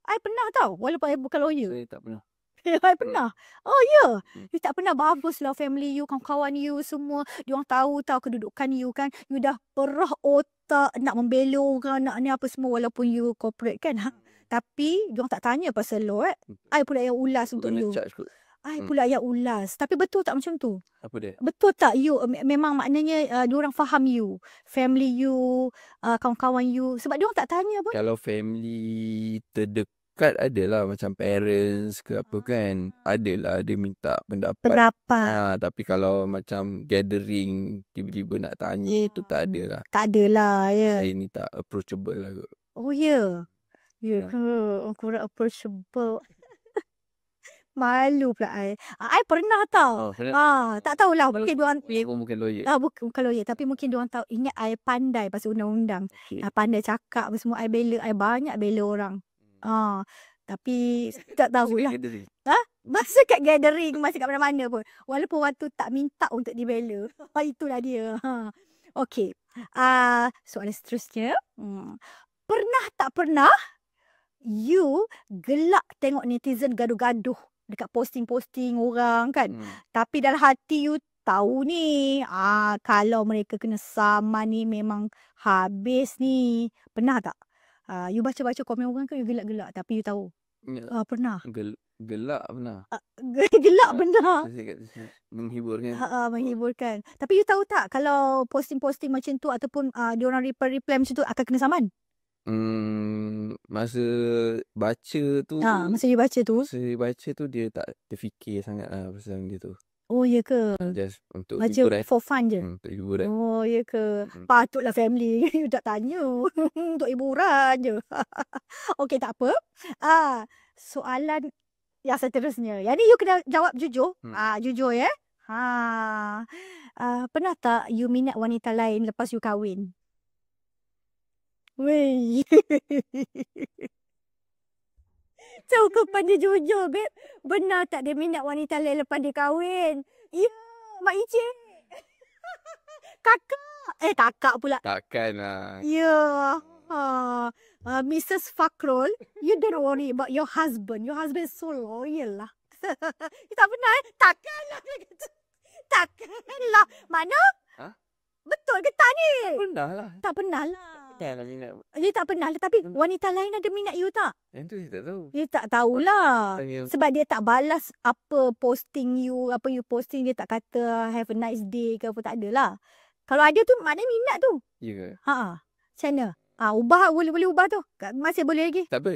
I pernah tau, walaupun I bukan lawyer. Saya tak pernah. I pernah. Oh ya. You tak pernah, baguslah family you, kawan-kawan you semua. Diorang tahu kedudukan you kan. You dah perah otak nak membela orang, nak ni apa semua walaupun you corporate kan. Tapi diorang tak tanya pasal law I pula yang ulas untuk Kena you. charge kot. I pula yang ulas. Tapi betul tak macam tu? Apa dia? Betul tak you memang maknanya diorang faham you, family you, kawan-kawan you, sebab diorang tak tanya pun. Kalau family terdekat adalah macam parents ke apa kan, adalah dia minta pendapat. Tapi kalau macam gathering tiba-tiba nak tanya tu tak ada lah. Tak adalah ya. Saya ni tak approachable lah kot. Oh ya. Ya ke? Kurang approachable. Malu pula I. I pernah tau. Tak tahulah. Mungkin diorang Bukan lawyer. bukan lawyer. Tapi mungkin diorang tahu. Ingat I pandai pasal undang-undang. Okay. I pandai cakap apa semua. I bela. I banyak bela orang. Tapi tak tahulah. Masa kat gathering. Masa kat mana-mana pun. Walaupun orang tu tak minta untuk dibela. Itulah dia. Okay. Soalan seterusnya. Pernah tak pernah you gelak tengok netizen gaduh-gaduh dekat posting-posting orang kan. Tapi dalam hati you tahu ni, kalau mereka kena saman ni memang habis ni. Pernah tak? You baca-baca komen orang kan you gelak-gelak tapi you tahu. Pernah. Gelak pernah. Gelak benar. Menghiburkan. Menghiburkan. Tapi you tahu tak kalau posting-posting macam tu ataupun diorang reply macam tu akan kena saman? Masa baca tu, masa you baca tu dia tak terfikir sangat lah pasal dia tu. Oh ya ke? Just untuk baca hiburan. for fun je? Untuk hiburan. Oh ya ke? Patutlah family you tak tanya. Untuk hiburan je. Okey, tak apa. Soalan yang seterusnya. Yang ni you kena jawab jujur. Jujur ya. Pernah tak you minat wanita lain lepas you kahwin? Weh. Cukup dia jujur, babe. Benar tak dia minat wanita lain lepas dia kahwin? Ya, Mak Encik. Kakak. Kakak pula. Takkan lah. Ya. Mrs. Fakrul, you don't worry about your husband. Your husband is so loyal lah. You tak pernah Takkanlah. Takkanlah. Mana? Betul ke tak ni? Pernah lah. Tak pernah lah. Takkanlah minat. Dia tak pernah lah. Tapi wanita lain ada minat you tak? Yang tu saya tak tahu. Dia tak tahulah. Tanya. Sebab dia tak balas apa posting you. Apa you posting. Dia tak kata have a nice day ke apa. Tak adalah. Kalau ada tu maknanya minat tu. Ya ke? Macam mana? Ubah. Boleh ubah tu. Masih boleh lagi. Tak apa.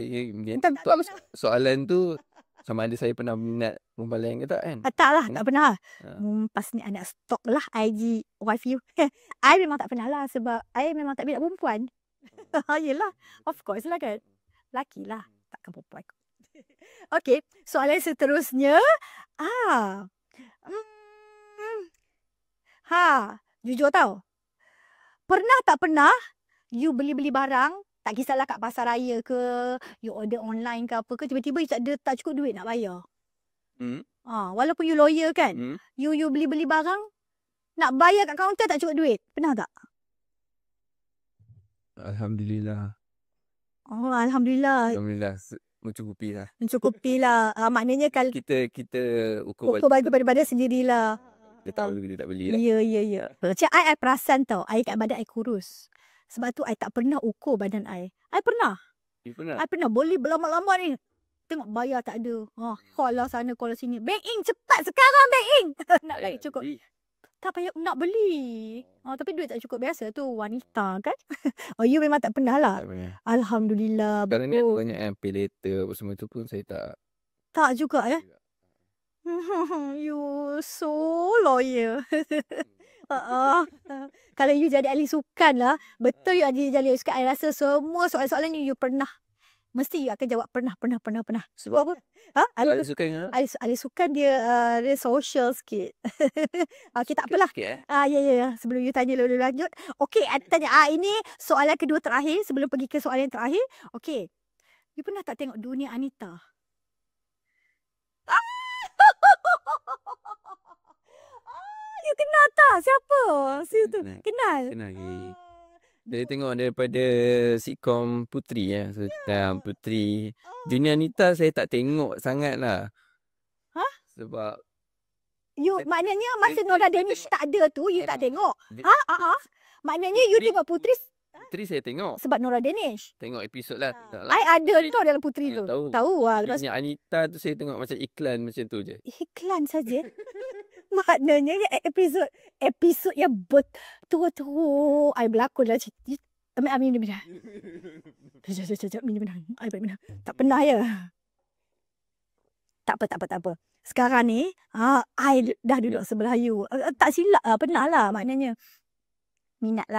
Soalan tu sama ada saya pernah minat perempuan lain ke tak kan? Tak lah. Tak pernah. Pas ni I nak stalk lah IG wife you. I memang tak pernah lah. Sebab I memang tak minat perempuan. Yelah. Of course lah kan. Laki lah. Takkan perempuan. Okay. Soalan seterusnya. Jujur tau. Pernah tak pernah you beli-beli barang, tak kisahlah kat pasar raya ke, you order online ke apa ke, tiba-tiba you tak cukup duit nak bayar. Walaupun you lawyer kan, you beli-beli barang, nak bayar kat kaunter tak cukup duit. Pernah tak? Alhamdulillah. Alhamdulillah. Alhamdulillah. Mencukupi lah. Mencukupi lah. Maknanya kalau kita ukur baju pada sendirilah. Dia tahu dia tak beli lah. Ya. Macam I perasan tau. I kat badan I kurus. Sebab tu I tak pernah ukur badan I. I pernah. I pernah boleh berlama-lama ni. Tengok bayar tak ada. Call lah sana, call sini. Bank in cepat sekarang bank in. Nak lagi cukup. Tak payah nak beli. Tapi duit tak cukup biasa tu. Wanita kan. You memang tak pernah lah. Tak pernah. Alhamdulillah. Sekarang ni banyak yang pay later apa semua tu pun saya tak. Tak juga ya. You so loyal. Kalau you jadi ahli sukan lah. Betul you jadi ahli sukan. I rasa semua soalan-soalan you pernah Mesti you akan jawab pernah. Sebab apa? Ha? Ada suka dengan Ali sukan dia social sikit. Okey, tak apalah. sikit Ya. Sebelum you tanya lebih lanjut. Okey, ada tanya. Ini soalan kedua terakhir sebelum pergi ke soalan yang terakhir. Okey. You pernah tak tengok Dunia Anita? You kenal tak? Siapa? Siapa tu? Kenal? Kenal lagi. Dia tengok daripada sitcom Putri Putri. Dunia Anita saya tak tengok sangat lah. Ha? Sebab You maknanya masa Nora Danish tak ada tu, you tak tengok. Maknanya you tengok Putri Putri saya tengok. sebab Nora Danish. Tengok episod lah. I ada tau dalam Putri tu. Tahu lah. Lepas Dunia Anita tu saya tengok macam iklan macam tu je. iklan saja. Maknanya episod yang betul-betul I berlakon dalam cerita. Amin. Sekejap, minum. Tak pernah ya. Tak apa. Sekarang ni, I dah duduk sebelah you. Tak silap lah, pernah lah maknanya. Minat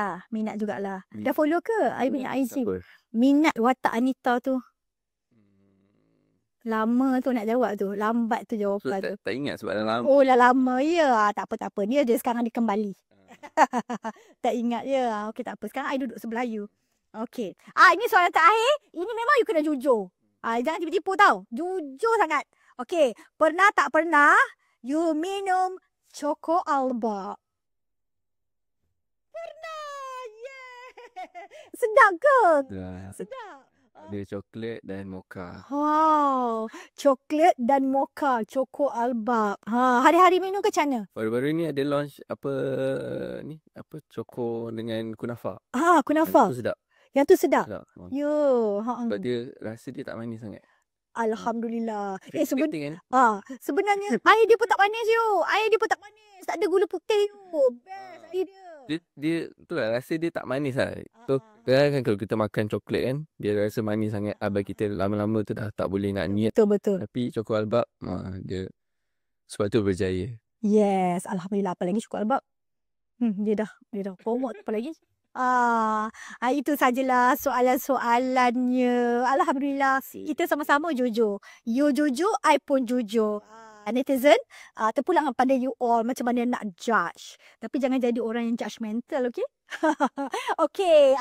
jugalah. Dah follow ke? I punya IG. Siapa? Minat watak Anita tu. Lama tu nak jawab tu. Lambat tu So, jawapan tu. tak ingat sebab dah lama. Oh, dah lama ya. Tak apa. Dia sekarang dia kembali. Tak ingat ya. Okey, tak apa. Sekarang I duduk sebelah you. Okey. Ini soalan terakhir. Ini memang you kena jujur. Jangan tipu-tipu tau. Jujur sangat. Okey. Pernah tak pernah you minum Choco Alba? Pernah. Yeah. Sedap ke? Dah. Sedap. Ada coklat dan mocha. Wow. Coklat dan mocha. Choco Alba. Hari-hari minum ke macam mana? Baru-baru ni ada launch Choco dengan kunafa. Kunafa. Itu sedap. Yang tu sedap. Sedap. Ya. Sebab dia rasa dia tak manis sangat. Alhamdulillah. Kan? Sebenarnya air dia pun tak manis you. Air dia pun tak manis. Tak ada gula putih you. Best air dia. Dia tu lah rasa dia tak manis lah. So kan kalau kita makan coklat kan, dia rasa manis sangat. Bagi kita lama-lama tu dah tak boleh nak niat. Betul. Tapi Choco Alba dia sebab tu berjaya. Yes. Alhamdulillah. Apalagi Choco Alba. Dia dah promote apa lagi. Itu sajalah soalan-soalannya. Alhamdulillah. Kita sama-sama jujur. You jujur, I pun jujur. Netizen, terpulang pada you all macam mana nak judge. Tapi jangan jadi orang yang judgemental, okay? Okay,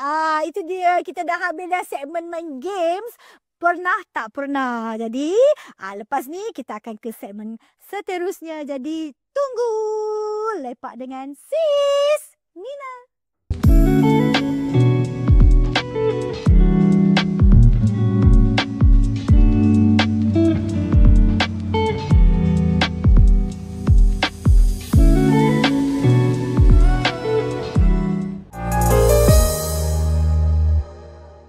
itu dia. Kita dah habis dah segmen main games. Pernah tak pernah. Jadi, lepas ni kita akan ke segmen seterusnya. Jadi, tunggu. Lepak dengan Sis Nina.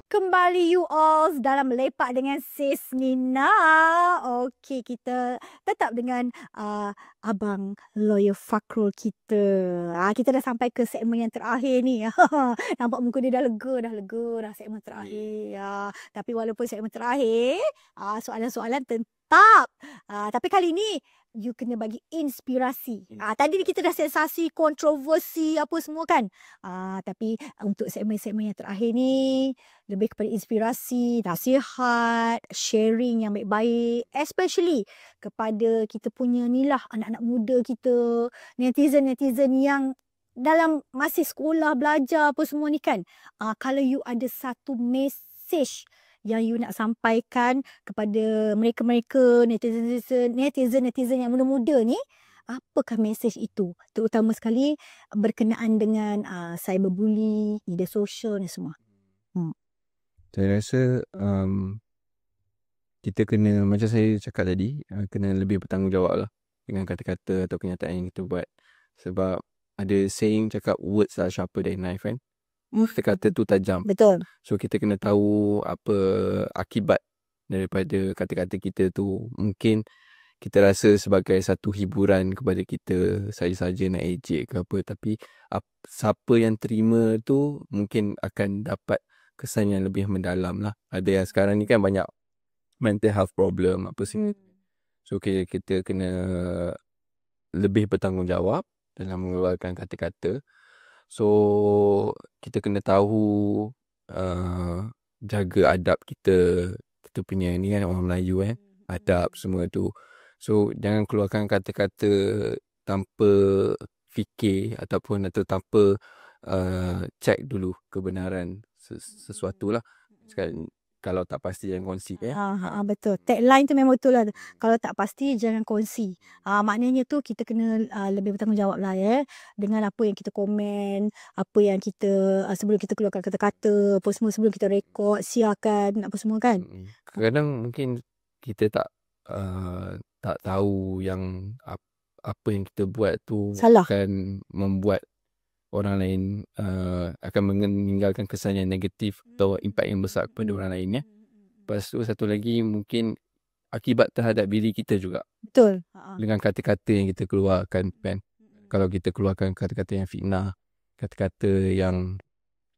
Kembali you all dalam Lepak dengan Sis Nina. Okey, kita tetap dengan Abang Lawyer Fakrul kita. Kita dah sampai ke segmen yang terakhir ni. Nampak muka dia dah lega segmen terakhir. Tapi walaupun segmen terakhir, soalan-soalan tetap. Tapi kali ni you kena bagi inspirasi. Tadi kita dah sensasi, kontroversi apa semua kan. Tapi untuk segmen-segmen yang terakhir ni lebih kepada inspirasi, nasihat, sharing yang baik-baik, especially kepada kita punya ni lah anak-anak muda kita, netizen-netizen yang dalam masih sekolah, belajar apa semua ni kan. Kalau you ada satu message yang you nak sampaikan kepada mereka-mereka netizen yang muda-muda ni, apakah mesej itu? Terutama sekali berkenaan dengan cyberbully, media sosial ni semua. Saya rasa kita kena, macam saya cakap tadi, kena lebih bertanggungjawab lah dengan kata-kata atau kenyataan yang kita buat. Sebab ada saying cakap words are sharper than knife kan. Kata-kata tu tajam. Betul. So kita kena tahu apa akibat daripada kata-kata kita tu. Mungkin kita rasa sebagai satu hiburan kepada kita, saja-saja nak ejek ke apa. Tapi siapa yang terima tu mungkin akan dapat kesan yang lebih mendalam lah. Ada yang sekarang ni kan banyak mental health problem apa sih. So kita kena lebih bertanggungjawab dalam mengeluarkan kata-kata. So kita kena tahu jaga adab kita, kita punya ni kan orang Melayu adab semua tu. So jangan keluarkan kata-kata tanpa fikir ataupun atau tanpa check dulu kebenaran sesuatu lah. Sekarang, kalau tak pasti jangan kongsi Betul. Tagline tu memang betul lah. Kalau tak pasti jangan kongsi. Maknanya tu kita kena lebih bertanggungjawab lah dengan apa yang kita komen, apa yang kita sebelum kita keluarkan kata-kata, apa semua sebelum kita rekod, siarkan apa semua kan. Kadang mungkin kita tak tahu yang apa yang kita buat tu Salah. akan membuat orang lain akan meninggalkan kesan yang negatif atau impak yang besar kepada orang lain Lepas tu satu lagi mungkin akibat terhadap diri kita juga. Betul. Dengan kata-kata yang kita keluarkan kan. Kalau kita keluarkan kata-kata yang fitnah, kata-kata yang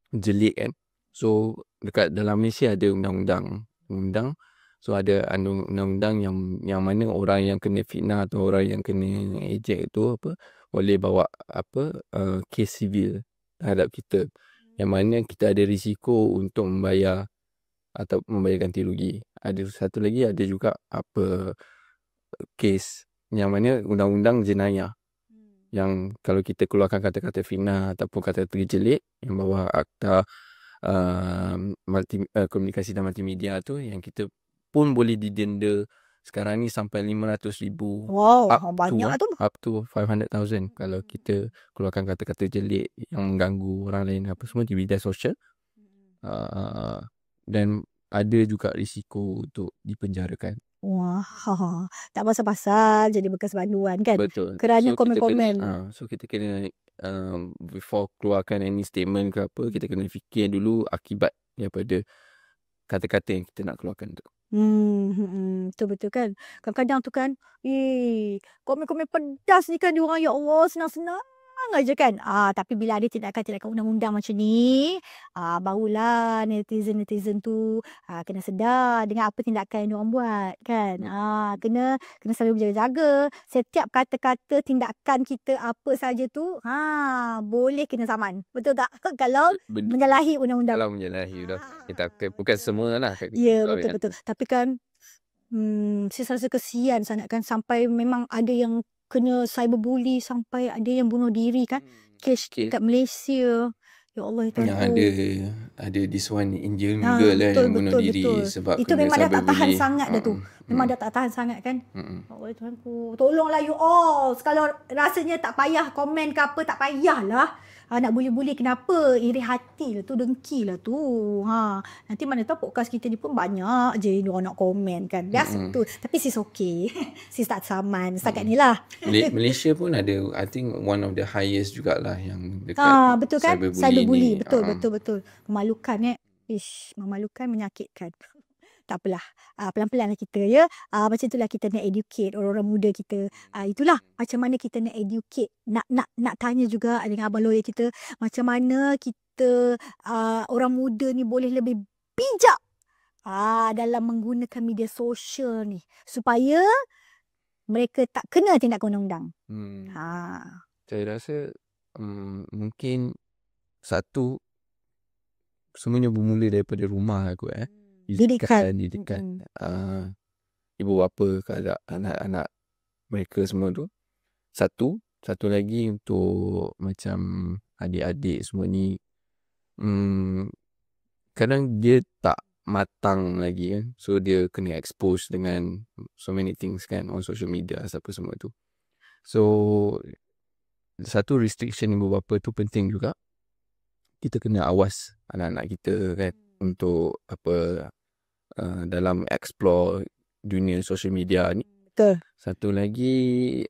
jelik kan. So dekat dalam Malaysia ada undang-undang. So ada undang-undang yang mana orang yang kena fitnah atau orang yang kena ejek tu boleh bawa kes sivil terhadap kita. Yang mana kita ada risiko untuk membayar atau membayar ganti rugi. Ada satu lagi ada juga kes yang mana undang-undang jenayah. Yang kalau kita keluarkan kata-kata fitnah ataupun kata-kata jelik yang bawah akta komunikasi dan multimedia tu, yang kita pun boleh didenda sekarang ni sampai 500,000. Wow, banyak tu. Up to 500,000 kalau kita keluarkan kata-kata jelik yang mengganggu orang lain apa semua di media sosial. Dan ada juga risiko untuk dipenjarakan. Wah, tak pasal-pasal jadi bekas banduan kan. Betul. Kerana komen-komen. So kita kena before keluarkan any statement ke apa, kita kena fikir dulu akibat daripada kata-kata yang kita nak keluarkan tu. Betul-betul kan. Kadang-kadang tu kan, komen-komen pedas ni kan diorang, ya Allah, senang-senang aja kan. Tapi bila ada tindakan-tindakan undang-undang macam ni, barulah netizen-netizen tu kena sedar dengan apa tindakan yang diorang buat kan. Kena selalu berjaga-jaga. Setiap kata-kata tindakan kita apa saja tu, boleh kena saman. Betul tak? Kalau menyalahi undang-undang. Kalau menyalahi kita bukan semua lah. Ya, betul-betul. Tapi kan saya rasa kesian sangat kan, sampai memang ada yang kena cyberbully, sampai ada yang bunuh diri kan. Kes kat Malaysia. Ya Allah, itu yang ada this one Indian girl yang bunuh diri sebab itu kena memang dah tak tahan cyberbully. sangat dah tu. Memang dah tak tahan sangat kan. Ya Allah Tuhanku, tolonglah you all. Kalau rasanya tak payah komen ke apa, tak payahlah. Nak bully-bully kenapa? Iri hati lah tu, dengki lah tu. Nanti mana tahu podcast kita ni pun banyak je diorang nak komen kan. Biasa tu. Tapi sis okay. Sis tak saman. Setakat ni lah. Malaysia pun ada, I think one of the highest jugalah yang dekat betul kan? cyberbully Cyberbully. ni. Betul. Memalukan memalukan, menyakitkan. Tak apalah. Pelan-pelan lah kita ya. Macam itulah kita nak educate orang-orang muda kita. Itulah macam mana kita nak educate. Nak tanya juga dengan abang lawyer kita. Macam mana kita orang muda ni boleh lebih bijak dalam menggunakan media sosial ni. Supaya mereka tak kena tindakan undang-undang. Saya rasa mungkin satu, semuanya bermula daripada rumah aku didikan ibu bapa kepada anak-anak mereka semua tu. Satu lagi untuk macam adik-adik semua ni, kadang dia tak matang lagi kan, so dia kena expose dengan so many things kan on social media apa semua tu. So satu restriction ibu bapa tu penting juga. Kita kena awas anak-anak kita kan untuk dalam explore dunia social media ni. Betul. Satu lagi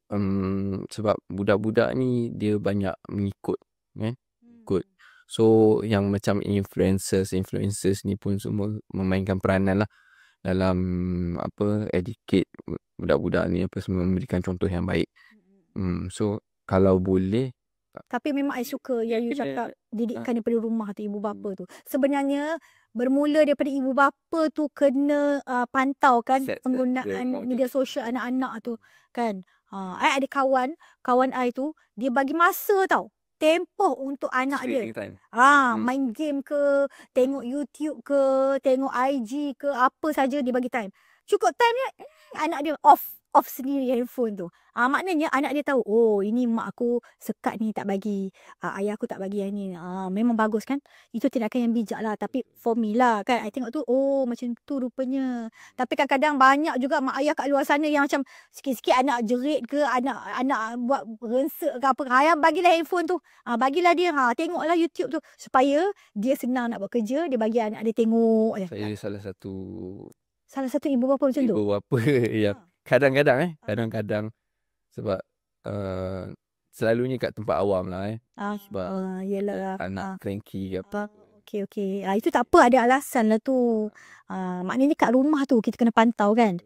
sebab budak-budak ni dia banyak mengikut kan. So yang macam influencers ni pun semua memainkan peranan lah dalam educate budak-budak ni semua, memberikan contoh yang baik. So kalau boleh. Tapi memang I suka yang you cakap didikan daripada rumah tu, ibu bapa tu. Sebenarnya bermula daripada ibu bapa tu kena pantau kan penggunaan media sosial anak-anak tu kan. I ada kawan I tu, dia bagi masa tau. tempoh untuk anak dia. Screen time. Main game ke, tengok YouTube ke, tengok IG ke, apa saja dia bagi time. Cukup time dia, anak dia off sendiri handphone tu. Maknanya anak dia tahu, oh ini mak aku sekat ni tak bagi, ayah aku tak bagi yang ni. Memang bagus kan? Itu tindakan yang bijak lah. Tapi for me lah kan, I tengok tu, oh macam tu rupanya. Tapi kadang-kadang banyak juga mak ayah kat luar sana yang macam sikit-sikit anak jerit ke, anak buat rensek ke apa. Ayah bagilah handphone tu. Bagilah dia, tengoklah YouTube tu. Supaya dia senang nak buat kerja, dia bagi anak dia tengok. Saya salah satu ibu bapa macam tu. ibu bapa yang kadang-kadang sebab selalunya kat tempat awam lah sebab yelah. anak cranky ke apa. Okey. Itu tak apa, ada alasan lah tu. Maknanya kat rumah tu kita kena pantau kan.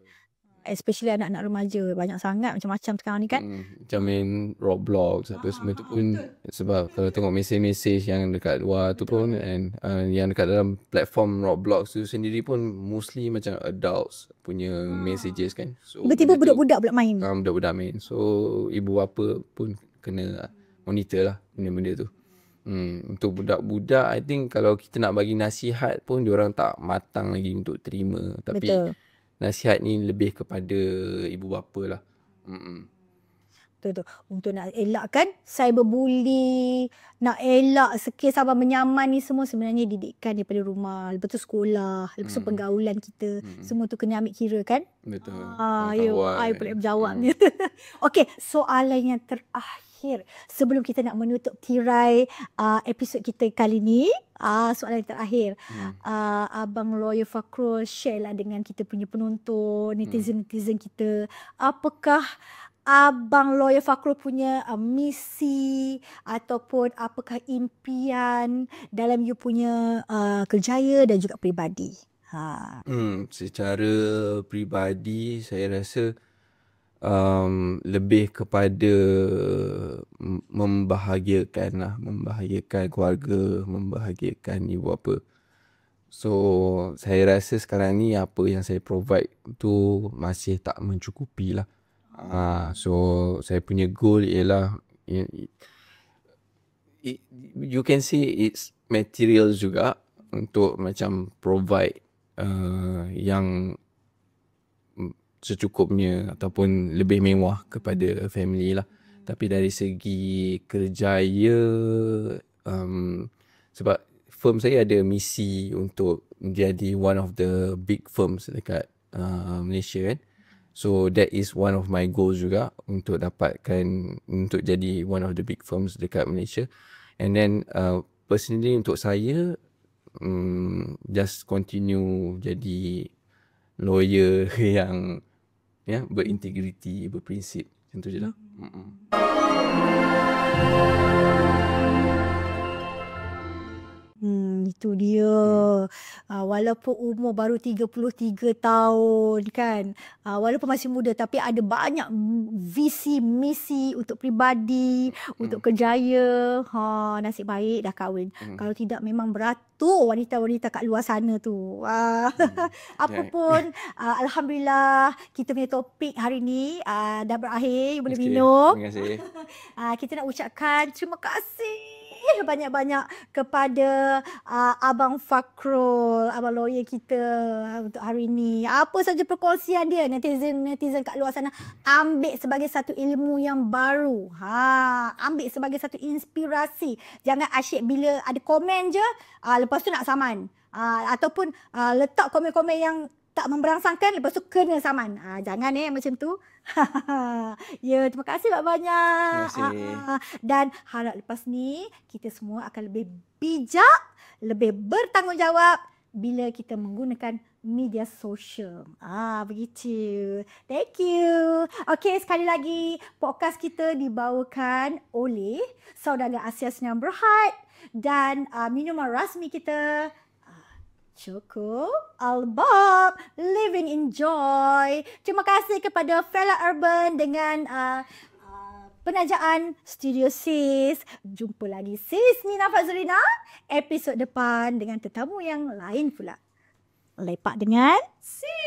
Especially anak-anak remaja. Banyak sangat macam-macam sekarang ni kan. Macam main Roblox apa semua tu pun, sebab kalau tengok mesej-mesej yang dekat luar tu pun, and yang dekat dalam platform Roblox tu sendiri pun mostly macam adults punya messages kan. So Tiba-tiba budak-budak pula main. budak-budak main. So ibu bapa pun kena monitor lah benda-benda tu. Untuk budak-budak, I think kalau kita nak bagi nasihat pun diorang tak matang lagi untuk terima. Tapi Betul. nasihat ni lebih kepada ibu bapa lah. Betul. Untuk nak elakkan cyberbully, nak elak sekir sabar menyaman ni semua sebenarnya didikan daripada rumah. Lepas tu sekolah, lepas tu pergaulan kita. Semua tu kena ambil kira kan. Betul. I boleh menjawabnya. Okey, soalan yang terakhir sebelum kita nak menutup tirai episod kita kali ni. Soalan yang terakhir. Abang Lawyer Fakrul share lah dengan kita punya penonton, netizen-netizen kita. Apakah Abang Lawyer Fakrul punya misi ataupun apakah impian dalam you punya kerjaya dan juga peribadi? Secara peribadi saya rasa lebih kepada membahagiakan keluarga, membahagiakan ibu bapa. So saya rasa sekarang ni apa yang saya provide tu masih tak mencukupi lah. So saya punya goal ialah you can say it's material juga untuk macam provide yang secukupnya ataupun lebih mewah kepada family lah. Tapi dari segi kerjaya, sebab firm saya ada misi untuk jadi one of the big firms dekat Malaysia kan. So that is one of my goals juga, untuk jadi one of the big firms dekat Malaysia. And then personally untuk saya, just continue jadi lawyer yang berintegriti, berprinsip. Macam tu je lah. Itu dia. Walaupun umur baru 33 tahun kan, walaupun masih muda, tapi ada banyak visi, misi untuk peribadi, untuk kerjaya. Nasib baik dah kahwin. Kalau tidak memang beratur wanita-wanita kat luar sana tu. Apapun, Alhamdulillah kita punya topik hari ni dah berakhir. You boleh minum. Terima kasih. Kita nak ucapkan terima kasih banyak-banyak kepada Abang Fakrul, Abang Lawyer kita untuk hari ni. Apa saja perkongsian dia, netizen kat luar sana ambil sebagai satu ilmu yang baru. Ambil sebagai satu inspirasi. Jangan asyik bila ada komen je, lepas tu nak saman. Ataupun letak komen-komen yang tak memberangsangkan, lepas tu kena saman. Jangan macam tu. Terima kasih banyak-banyak. Terima kasih. Dan harap lepas ni kita semua akan lebih bijak, lebih bertanggungjawab bila kita menggunakan media sosial. Begitu. Thank you. Okey, sekali lagi podcast kita dibawakan oleh Saudagar Asia Senyum Berhad dan minuman rasmi kita Choco Albab, Living Enjoy. Terima kasih kepada Fela Urban dengan penajaan Studio Sis. Jumpa lagi Sis Nina Fazlina episod depan dengan tetamu yang lain pula. Lepak dengan Sis.